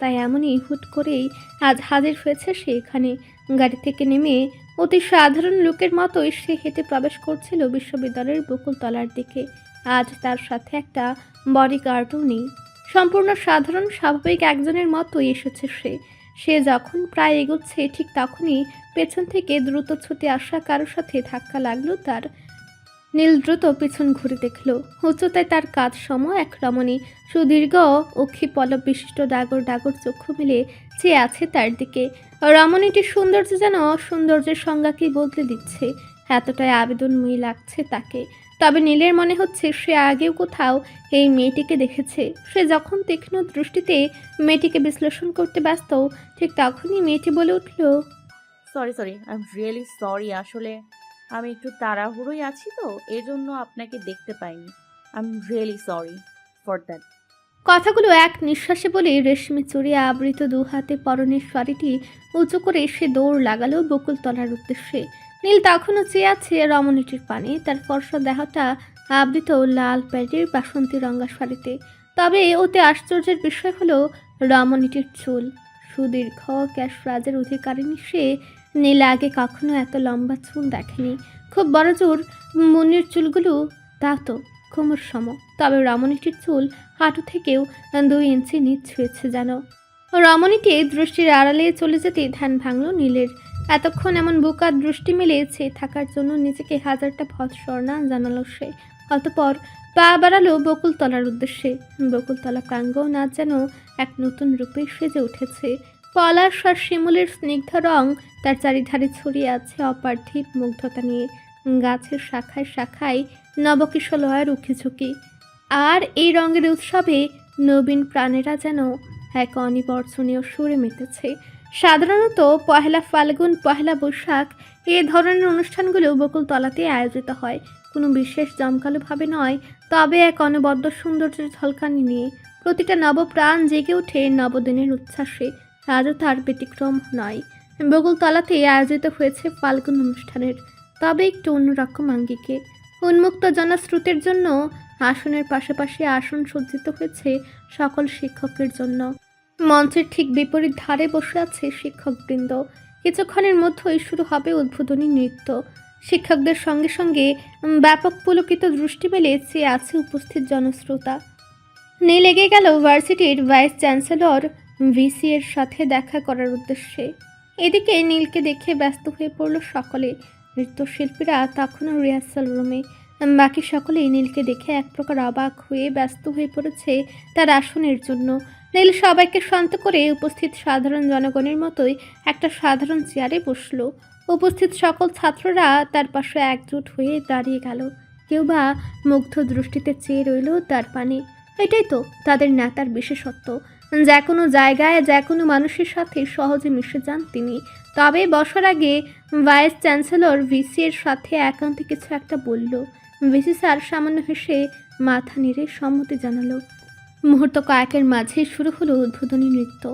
Speaker 2: তাই এমনই হুট করেই আজ হাজির হয়েছে সে এখানে। গাড়ি থেকে নেমে অতি সাধারণ লোকের মতোই সে হেঁটে প্রবেশ করছিল বিশ্ববিদ্যালয়ের বকুলতলার দিকে। আজ তার সাথে একটা বডিগার্ডও নেই। সম্পূর্ণ সাধারণ স্বাভাবিক একজনের মতোই এসেছে সে। সে যখন প্রায় এগোচ্ছে ঠিক তখনই পেছন থেকে দ্রুত ছুটে আসা কারোর সাথে ধাক্কা লাগলো তার। নীল দ্রুত পিছন ঘুরে দেখল উচ্চতায় তার কাঁধ সম এক রমণী সুদীর্ঘ অক্ষি পলব বিশিষ্ট ডাগর ডাগর চক্ষু মিলে চেয়ে আছে তার দিকে। রমণীটির সৌন্দর্য যেন সৌন্দর্যের সংজ্ঞাকেই বদলে দিচ্ছে, এতটাই আবেদনময়ী লাগছে তাকে। তবে নীলের মনে হচ্ছে সে আগেও কোথাও এই মেয়েটিকে দেখেছে। সে যখন তীক্ষ্ণ দৃষ্টিতে মেয়েটিকে বিশ্লেষণ করতে ব্যস্ত, ঠিক তখনই মেয়েটি বলে উঠল,
Speaker 4: sorry I am really sorry. আসলে আমি একটু তাড়াহুড়োই আছি তো, এজন্য আপনাকে দেখতে পাইনি। I am really sorry for that.
Speaker 2: কথাগুলো এক নিঃশ্বাসে বলে রেশমি চুড়ি আবৃত দু হাতে পরনের শাড়িটি উঁচু করে সে দৌড় লাগালো বকুলতলার উদ্দেশ্যে। নীল তখনও চেয়ে আছে রমণীটির পানে, তার ফর্সা দেহটা আবৃত লাল প্যাডের বাসন্তী রঙা শাড়িতে। তবে ওতে আশ্চর্যের বিষয় হলো রমণীটির চুল। সুদীর্ঘ ক্যাশরাজের অধিকারিণী সে। নীল আগে কখনো এত লম্বা চুল দেখেনি। খুব বড় জোর মুন্নির চুলগুলো তা তো কোমর সম, তবে রমণীটির চুল হাঁটু থেকেও 2 ইঞ্চি নিচ ছুঁয়েছে যেন। রমণীটি দৃষ্টির আড়ালে চলে যেতে ধ্যান ভাঙল নীলের। এতক্ষণ এমন বোকার দৃষ্টি মিলে চেয়ে থাকার জন্য নিজেকে হাজারটা ভৎসনা জানালো সে। অতঃপর পা বাড়ালো বকুলতলার উদ্দেশ্যে। বকুলতলা প্রাঙ্গণ আজ যেন এক নতুন রূপে সেজে উঠেছে। পলাশ আর শিমুলের স্নিগ্ধ রং তার চারিধারে ছড়িয়ে আছে অপার্থিব মুগ্ধতা নিয়ে। গাছের শাখায় শাখায় নবকিশলয়ের উঁকিঝুঁকি। আর এই রঙের উৎসবে নবীন প্রাণেরা যেন এক অনিবর্জনীয় সুরে মেতেছে। সাধারণত পহেলা ফাল্গুন, পহেলা বৈশাখ এ ধরনের অনুষ্ঠানগুলো বকুলতলাতে আয়োজিত হয়, কোনো বিশেষ জমকালোভাবে নয়, তবে এক অনবদ্য সৌন্দর্যের ঝলকানি নিয়ে। প্রতিটা নবপ্রাণ জেগে ওঠে নবদিনের উচ্ছ্বাসে। আজও তার ব্যতিক্রম নয়। বকুলতলাতে আয়োজিত হয়েছে ফাল্গুন অনুষ্ঠানের, তবে একটু অন্যরকম আঙ্গিকে। উন্মুক্ত জনশ্রুতির জন্য আসনের পাশাপাশি আসন সজ্জিত হয়েছে সকল শিক্ষকের জন্য। মঞ্চের ঠিক বিপরীত ধারে বসে আছে শিক্ষকবৃন্দ। কিছুক্ষণের মধ্যেই শুরু হবে উদ্বোধনী নৃত্য। শিক্ষকদের সঙ্গে সঙ্গে ব্যাপক পুলকিত দৃষ্টি মেলে চেয়ে আছে উপস্থিত জনশ্রোতা। নীল এগিয়ে গেল ভার্সিটির ভাইস চ্যান্সেলর ভিসি এর সাথে দেখা করার উদ্দেশ্যে। এদিকে নীলকে দেখে ব্যস্ত হয়ে পড়ল সকলে। নৃত্যশিল্পীরা তখনও রিহার্সাল রুমে। বাকি সকলেই নীলকে দেখে এক প্রকার অবাক হয়ে ব্যস্ত হয়ে পড়েছে তার আসনের জন্য। নীল সবাইকে শান্ত করে উপস্থিত সাধারণ জনগণের মতোই একটা সাধারণ চেয়ারে বসলো। উপস্থিত সকল ছাত্ররা তার পাশে একজোট হয়ে দাঁড়িয়ে গেল। কেউ বা মুগ্ধ দৃষ্টিতে চেয়ে রইল তার পানে। এটাই তো তাদের নেতার বিশেষত্ব, যে কোনো জায়গায় যে কোনো মানুষের সাথে সহজে মিশে যান তিনি। তবে বসার আগে ভাইস চ্যান্সেলর ভিসি এর সাথে একান্তে কিছু একটা বলল। ভিসি স্যার সামান্য হেসে মাথা নেড়ে সম্মতি জানালো। মুহূর্ত কয়েকের মাঝে শুরু হলো উদ্বোধনী নৃত্য।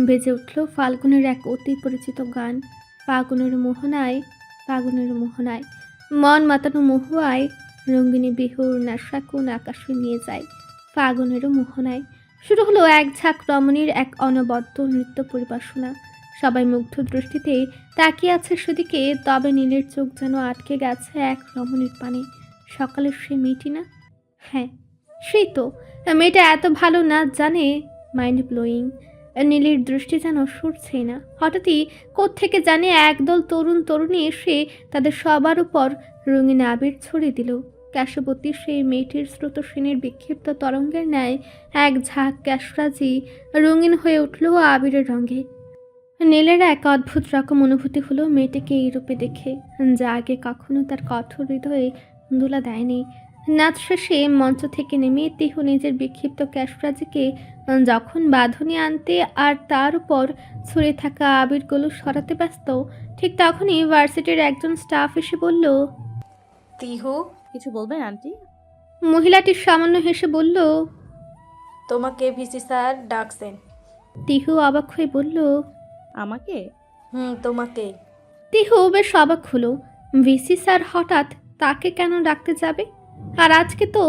Speaker 2: বেজে উঠল ফাল্গুনের এক অতি পরিচিত গান, ফাগুনের মোহনায়, ফাগুনের মোহনায়। মন মাতানো মহুয়ায় রঙ্গিনী বিহুর নেশা কোন আকাশে নিয়ে যায়, ফাগুনেরও মোহনায়। শুরু হলো এক ঝাঁক রমণীর এক অনবদ্য নৃত্য পরিবেশনা। সবাই মুগ্ধ দৃষ্টিতে তাকিয়ে আছে সেদিকে। তবে নীলের চোখ যেন আটকে গেছে এক রমণীর পানে। সকালের সে মেয়েটি না? হ্যাঁ, সেই তো। মেয়েটা এত ভালো নাচ জানে, মাইন্ড ব্লোয়িং। নীলের দৃষ্টি যেন সরছেই না। হঠাৎই কোত্থেকে জানে একদল তরুণ তরুণী এসে তাদের সবার উপর রঙিন আবির ছড়িয়ে দিল। ক্যাশবতী সেই মেয়েটির স্রোতস্বিনীর বিক্ষিপ্ত তরঙ্গের ন্যায় এক ঝাঁক ক্যাশরাজি রঙিন হয়ে উঠল আবিরের রঙে। নীলের এক অদ্ভুত রকম অনুভূতি হলো মেয়েটিকে এই রূপে দেখে, যা আগে কখনো তার কঠোর হৃদয়ে দোলা দেয়নি। নাচ শেষে মঞ্চ থেকে নেমে তিহু নিজের বিক্ষিপ্ত ক্যাশরাজিকে যখন বাঁধনে আনতে আর তার উপর ছড়িয়ে থাকা আবিরগুলো সরাতে ব্যস্ত, ঠিক তখনই ভার্সিটির একজন স্টাফ এসে বলল,
Speaker 4: তিহু, কিছু বলবেন আন্টি?
Speaker 2: মহিলাটি সামান্য হেসে বলল,
Speaker 19: তোমাকে ভিসি স্যার ডাকছেন।
Speaker 2: তিহু অবাক হয়ে বলল,
Speaker 4: আমাকে?
Speaker 19: তোমাকে।
Speaker 2: তিহু বেশ অবাক হলো। ভিসি স্যার হঠাৎ তাকে কেন ডাকতে যাবে? আর আজকে তো।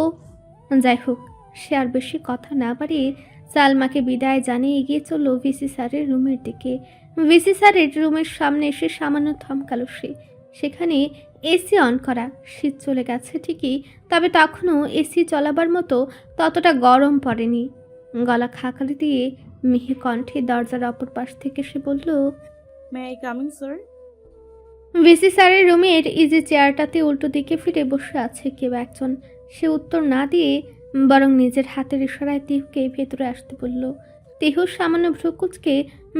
Speaker 2: যাই হোক, সে আর বেশি কথা না বাড়িয়ে সালমাকে বিদায় জানিয়ে এগিয়ে চলল ভিসি স্যারের রুমের দিকে। ভিসি স্যারের রুমের সামনে এসে সামান্য থমকালো সে। সেখানে এসি অন করা। শীত চলে গেছে ঠিকই, তবে তখনও এসি চলাবার মতো ততটা গরম পড়েনি। গলা খাকারি দিয়ে মিহি কণ্ঠে দরজার অপর পাশ থেকে সে বলল,
Speaker 4: may I coming sir?
Speaker 2: VC স্যারের রুমের ইজি চেয়ারটাতে উল্টো দিকে ফিরে বসে আছে কেউ একজন। সে উত্তর না দিয়ে বরং নিজের হাতের ইশারায় তিহুকে ভেতরে আসতে বলল। তিহু সামান্য ভ্রুকুচকে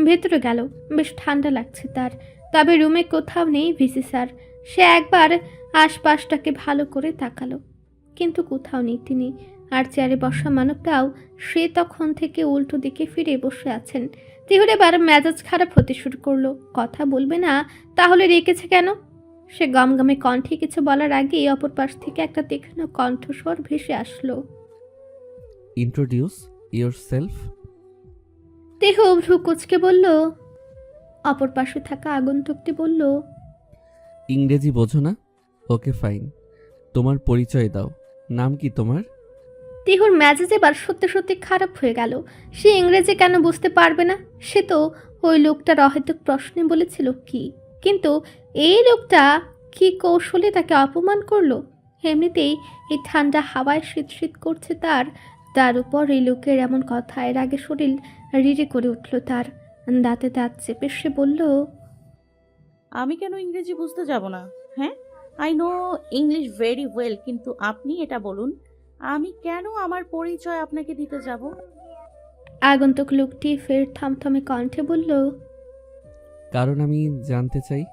Speaker 2: ভেতরে গেল। বেশ ঠান্ডা লাগছে তার। তবে রুমে কোথাও নেই ভিসি স্যার। সে একবার আশপাশটাকে ভালো করে তাকালো, কিন্তু কোথাও নেই তিনি। আর চেয়ারে বসা মানবটাও সে তখন থেকে উল্টো দিকে ফিরে বসে আছেন। তিহুর এবার মেজাজ খারাপ হতে শুরু করলো। কথা বলবে না তাহলে রেখেছে কেন? সে গমগমে কণ্ঠে কিছু বলার আগেই অপর পাশ থেকে একটা তীক্ষ্ণ কণ্ঠস্বর ভেসে আসলো,
Speaker 7: ইন্ট্রোডিউস ইয়োরসেলফ।
Speaker 2: তিহু ভ্রু কুচকে বলল। অপর পাশে থাকা আগন্তুকটি বলল,
Speaker 7: ইংরেজি বোঝো না? ওকে ফাইন, তোমার পরিচয় দাও। নাম কি তোমার?
Speaker 2: তিহুর মেজাজ এবার সত্যি সত্যি খারাপ হয়ে গেল। সে ইংরেজি কেন বুঝতে পারবে না? সে তো ওই লোকটার অহেতুক প্রশ্নে বলেছিল কি, কিন্তু এই লোকটা কি কৌশলে তাকে অপমান করলো। এমনিতেই এই ঠান্ডা হাওয়ায় শীত শীত করছে তার উপর এই লোকের এমন কথা। এর আগে শরীর রিরি করে উঠল তার। দাঁতে দাঁত চেপে সে বলল,
Speaker 4: আমি কেন ইংরেজি বুঝতে যাব না? হ্যাঁ, I know English very well, কিন্তু আপনি এটা বলুন, আমি কেন আমার পরিচয় আপনাকে দিতে যাব?
Speaker 2: আগন্তুক লোকটি ফের থমথমে কণ্ঠে বলল,
Speaker 7: কারণ আমি জানতে চাই।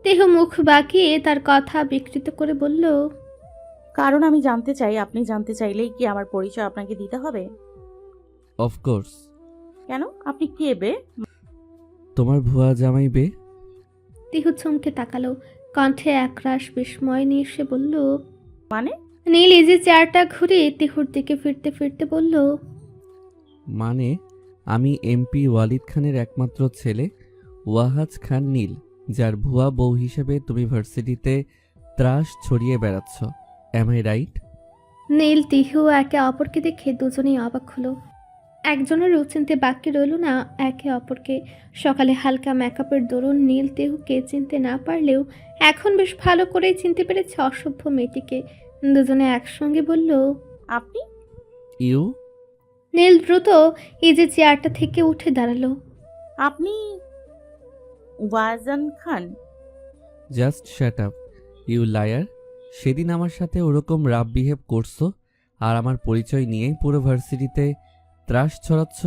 Speaker 2: তিহু মুখ বাঁকিয়ে তার কথা বিকৃত করে বলল,
Speaker 4: কারণ আমি জানতে চাই। আপনি জানতে চাইলেই কি আমার পরিচয় আপনাকে দিতে হবে?
Speaker 7: অফকোর্স।
Speaker 4: কেন? আপনি কে বে?
Speaker 7: তোমার ভুয়া জামাই বে।
Speaker 2: তিহু চমকে তাকালো। কণ্ঠে একরাশ বিস্ময় নিয়ে সে বলল,
Speaker 4: মানে?
Speaker 2: নীল ইজি চেয়ারটা ঘুরিয়ে তিহুর দিকে ফিরতে ফিরতে বলল,
Speaker 7: মানে আমি এমপি ওয়ালিদ খানের একমাত্র ছেলে ওয়াহাজ খান নীল, যার ভুয়া বউ হিসেবে তুমি ভার্সিটিতে ত্রাস ছড়িয়ে বেড়াচ্ছ। Am I right?
Speaker 2: নীল তিহু একে অপরকে দেখে দুজনেই অবাক হলো। একজনের চিনতে বাকি রইল না একে অপরকে। সকালে হালকা মেকআপের দরুন নীল তিহুকে চিনতে না পারলেও এখন বেশ ভালো করেই চিনতে পেরেছে অসভ্য মেয়েটিকে। দুজনে একসঙ্গে বলল,
Speaker 4: আপনি?
Speaker 7: ইউ?
Speaker 2: নীল দ্রুত ইজি চেয়ারটা থেকে উঠে দাঁড়ালো।
Speaker 4: আপনি ওয়াজান খান?
Speaker 7: Just shut up you liar. সেদিন আমার সাথে ওরকম রাফ বিহেভ করছো আর আমার পরিচয় নিয়েই পুরো ভার্সিটিতে ত্রাস ছড়াচ্ছ।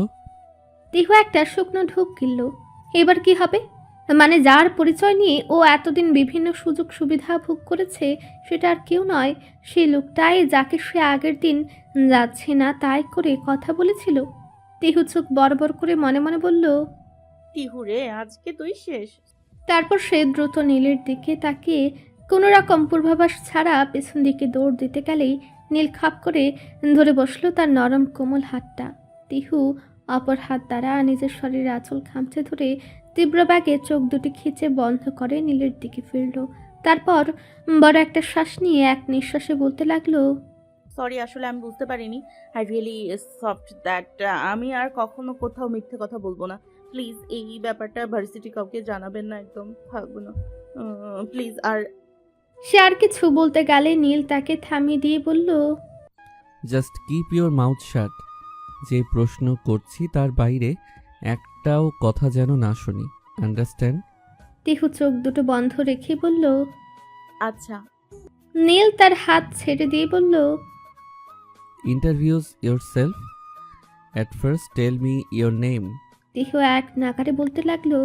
Speaker 2: তিহু একটা শুকনো ঢোক গিলল। এবার কি হবে? মানে যার পরিচয় নিয়ে ও এতদিন বিভিন্ন সুযোগ সুবিধা ভোগ করেছে সেটা আর কেউ নয়, সেই লোকটাই যাকে সে আগের দিন যাচ্ছে না তাই করে কথা বলেছিল। তিহু চোখ বড় বড় করে মনে মনে বলল।
Speaker 4: টিহুরে আজকে তুই শেষ।
Speaker 2: তারপর সে দ্রুত নীলের দিকে তাকিয়ে কোনো রকম পূর্বাভাস ছাড়া পেছন দিকে দৌড় দিতে গেলেই নীল খাপ করে ধরে বসলো তার নরম কোমল হাতটা। তিহু অপর হাত দ্বারা নিজের শরীরে আঁচল খামচে ধরে তীব্র ব্যাগে চোখ দুটি খিচে বন্ধ করে নীলের দিকে ফিরল। তারপর বড় একটা শ্বাস নিয়ে এক নিঃশ্বাসে বলতে লাগলো,
Speaker 4: সরি, আসলে আমি বুঝতে পারিনি। আই রিয়েলি সফট দ্যাট আমি আর কখনো কোথাও মিথ্যে কথা বলবো না। প্লিজ এই ব্যাপারটা ভার্সিটি কাউকে জানাবেন না, একদম থাকবো না প্লিজ। আর
Speaker 2: সে আর কিছু বলতে গেলে নীল তাকে থামিয়ে দিয়ে বলল,
Speaker 7: জাস্ট কিপ ইউর মাউথ শাট। যে প্রশ্ন করছি তার বাইরে একটাও কথা যেন না শুনি, আন্ডারস্ট্যান্ড?
Speaker 2: তিহু চোখ দুটো বন্ধ রেখে বলল,
Speaker 4: আচ্ছা।
Speaker 2: নীল তার হাত ছেড়ে দিয়ে বলল,
Speaker 7: introduce yourself. At first tell me your name.
Speaker 2: Tihu এক নাগারে বলতে লাগলো,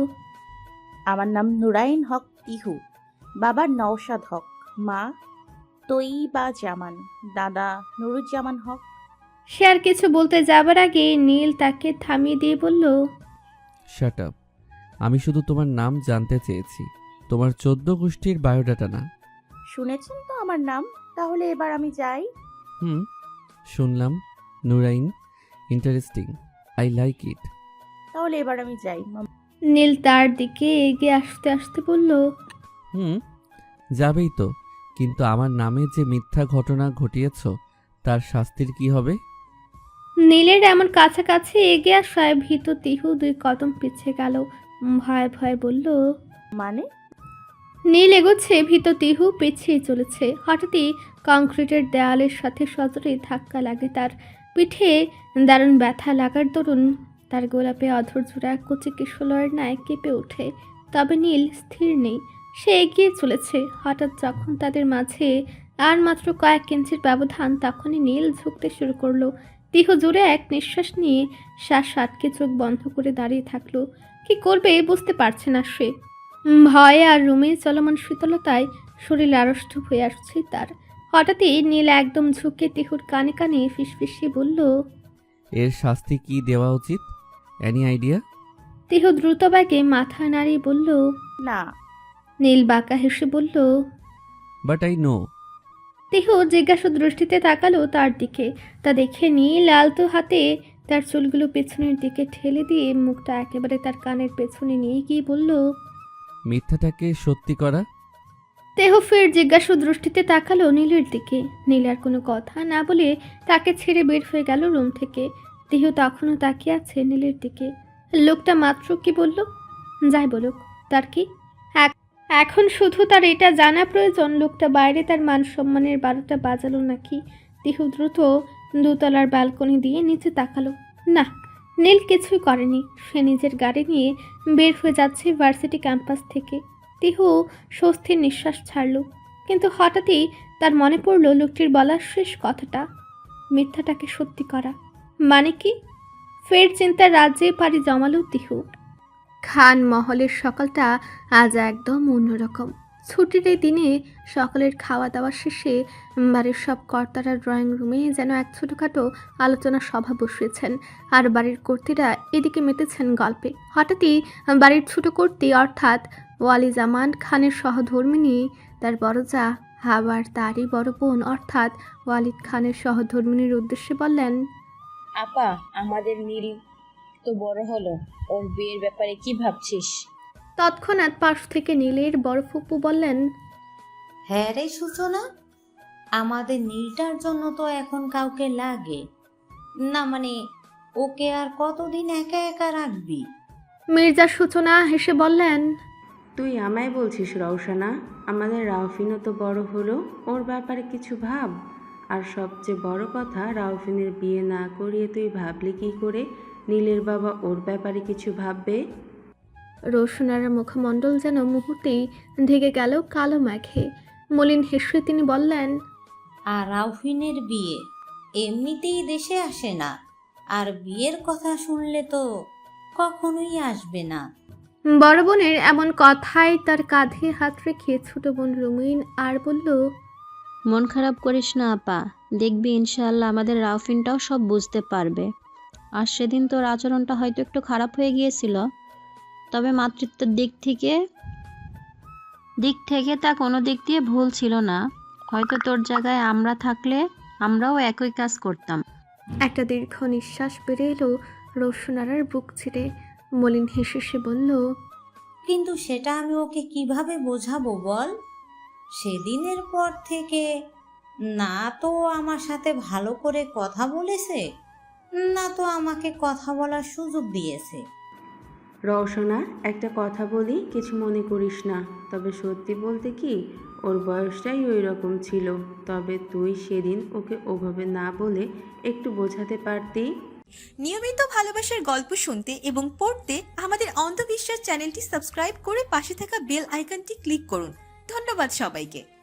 Speaker 4: আমার নাম নুরাইন হক তিহু, বাবা নওশাদ হক, মা তৈবা জামান, দাদা নুরুজ্জামান হক।
Speaker 2: সে আর কিছু বলতে যাবার আগে নীল তাকে থামিয়ে দিয়ে বলল,
Speaker 7: শাট আপ। আমি শুধু তোমার নাম জানতে চেয়েছি, তোমার 14 গোষ্ঠীর বায়োডাটা না।
Speaker 4: শুনেছেন তো আমার নাম, তাহলে এবার আমি যাই।
Speaker 7: শুনলাম। নুরাইন, ইন্টারেস্টিং, আই লাইক ইট।
Speaker 4: তাহলে এবার আমি যাই।
Speaker 2: নীল তার দিকে এগিয়ে আসতে আসতে বলল,
Speaker 7: যাবেই তো, কিন্তু আমার নামে যে মিথ্যা ঘটনা ঘটিয়েছ তার শাস্তির কি হবে?
Speaker 2: নীলের এমন কাছাকাছি এগিয়ে আসায় ভীত তিহু 2 কদম পিছিয়ে গেল। ভয়ে ভয়ে বলল,
Speaker 4: মানে?
Speaker 2: নীল এগোচ্ছে, ভীত তিহু পিছিয়ে চলেছে। হঠাৎই কংক্রিটের দেয়ালের সাথে সজোরে ধাক্কা লাগে তার। পিঠে দারুণ ব্যথা লাগার দরুন তার গোলাপে অধৈর্যরা কচি কিশোরের ন্যায় কেঁপে ওঠে। তবে নীল স্থির নেই, সে এগিয়ে চলেছে। হঠাৎ যখন তাদের মাঝে আর মাত্র কয়েক ইঞ্চির ব্যবধান, তখনই নীল ঝুঁকতে শুরু করলো। তিহু জোরে এক নিঃশ্বাস নিয়ে শ্বাস আটকে চোখ বন্ধ করে দাঁড়িয়ে থাকলো। কি করবে বুঝতে পারছে না সে। ভয়ে আর রুমে চলমান শীতলতায় শরীর আড়ষ্ট হয়ে আসছে তার। হঠাৎই নীল একদম ঝুঁকে তিহুর কানে কানে ফিসফিসিয়ে বলল,
Speaker 7: এর শাস্তি কি দেওয়া উচিত? Any idea?
Speaker 2: তিহু দ্রুত বেগে মাথা নাড়িয়ে বলল,
Speaker 4: না।
Speaker 2: নীল বাঁকা হেসে বলল,
Speaker 7: বাট আই নো।
Speaker 2: তিহু জিজ্ঞাসু দৃষ্টিতে তাকালো তার দিকে। তা দেখে নীল আলতো হাতে তার চুলগুলো পেছনের দিকে ঠেলে দিয়ে মুখটা একেবারে তার কানের পেছনে নিয়ে গিয়ে বলল,
Speaker 7: মিথ্যাটাকে সত্যি করা।
Speaker 2: তেহু ফের জিজ্ঞাসু দৃষ্টিতে তাকালো নীলের দিকে। নীল আর কোনো কথা না বলে তাকে ছেড়ে বের হয়ে গেল রুম থেকে। তেহু তখনও তাকিয়ে আছে নীলের দিকে। লোকটা মাত্র কি বলল? যাই বলুক, তার কি? এখন শুধু তার এটা জানা প্রয়োজন লোকটা বাইরে তার মান সম্মানের 12টা বাজালো নাকি। তিহু দ্রুত 2তলার ব্যালকনি দিয়ে নিচে তাকালো। না, নীল কিছুই করেনি। সে নিজের গাড়ি নিয়ে বের হয়ে যাচ্ছে ভার্সিটি ক্যাম্পাস থেকে। তিহু স্বস্তির নিঃশ্বাস ছাড়ল, কিন্তু হঠাৎই তার মনে পড়ল লোকটির বলার শেষ কথাটা, মিথ্যাটাকে সত্যি করা মানে কি? ফের চিন্তার রাজ্যে পাড়ি জমালো তিহু। খান মহলের সকালটা আজ একদম অন্যরকম। ছুটির এই দিনে সকালের খাওয়া দাওয়া শেষে বাড়ির সব কর্তারা ড্রয়িং রুমে যেন এক ছোটোখাটো আলোচনা সভা বসিয়েছেন, আর বাড়ির কর্তীরা এদিকে মেতেছেন গল্পে। হঠাৎই বাড়ির ছোটো কর্তী অর্থাৎ ওয়ালিজামান খানের সহধর্মিণী তার বড় যা আবার তারই বড় বোন অর্থাৎ ওয়ালিদ খানের সহধর্মিণীর উদ্দেশ্যে বললেন,
Speaker 20: আপা, আমাদের নীল তো বড় হলো, ওর বিয়ের ব্যাপারে কি ভাবছিস?
Speaker 2: তৎক্ষণাৎ পাশ থেকে নীলের বড় ফুপু বললেন,
Speaker 21: হ্যাঁ রে সূচনা, আমাদের নীলটার জন্য তো এখন কাউকে লাগে না, মানে ওকে আর কতদিন একা একা রাখবি?
Speaker 2: মির্জা সূচনা হেসে বললেন,
Speaker 12: তুই আমায় বলছিস রওশনা? আমাদের রাউফিনও তো বড় হলো, ওর ব্যাপারে কিছু ভাব। আর সবচেয়ে বড় কথা, রাউফিনের বিয়ে না করিয়ে তুই ভাবলি কি করে নীলের বাবা ওর ব্যাপারে কিছু ভাববে?
Speaker 2: রোশনার মুখমণ্ডল যেন মুহূর্তেই ঢেকে গেল কালো মেঘে। মলিন হেসে তিনি বললেন,
Speaker 21: আর রাউফিনের বিয়ে এমনিতেই দেশে আসে না, আর বিয়ের কথা শুনলে তো কখনোই আসবে না।
Speaker 2: বড় বোনের এমন কথায় তার কাঁধে হাত রেখে ছোট বোন রুমিন আর বলল,
Speaker 5: মন খারাপ করিস না আপা, দেখবি ইনশাআল্লাহ আমাদের রাউফিনটাও সব বুঝতে পারবে। আর সেদিন তোর আচরণটা হয়তো একটু খারাপ হয়ে গিয়েছিল, তবে মাতৃত্বের দিক থেকে তা কোনো দিক দিয়ে ভুল ছিল না। হয়তো তোর জায়গায় আমরা থাকলে আমরাও একই কাজ করতাম।
Speaker 2: একটা দীর্ঘ নিঃশ্বাস বেড়ে এলো রোশনারার বুক ছিঁড়ে। মলিন হেসে সে বলল,
Speaker 21: কিন্তু সেটা আমি ওকে কিভাবে বোঝাবো বল? সেদিনের পর থেকে না তো আমার সাথে ভালো করে কথা বলেছে, না তো আমাকে কথা বলার সুযোগ দিয়েছে।
Speaker 12: রওশনা, একটা কথা বলি, কিছু মনে করিস না। তবে সত্যি বলতে কি, ওর বয়সটাই ওই রকম ছিল। তবে তুই সেদিন ওকে ওভাবে না বলে একটু বোঝাতে পারতি।
Speaker 1: নিয়মিত ভালোবাসার গল্প শুনতে এবং পড়তে আমাদের অন্ধবিশ্বাস চ্যানেলটি সাবস্ক্রাইব করে পাশে থাকা বেল আইকনটি ক্লিক করুন। ধন্যবাদ সবাইকে।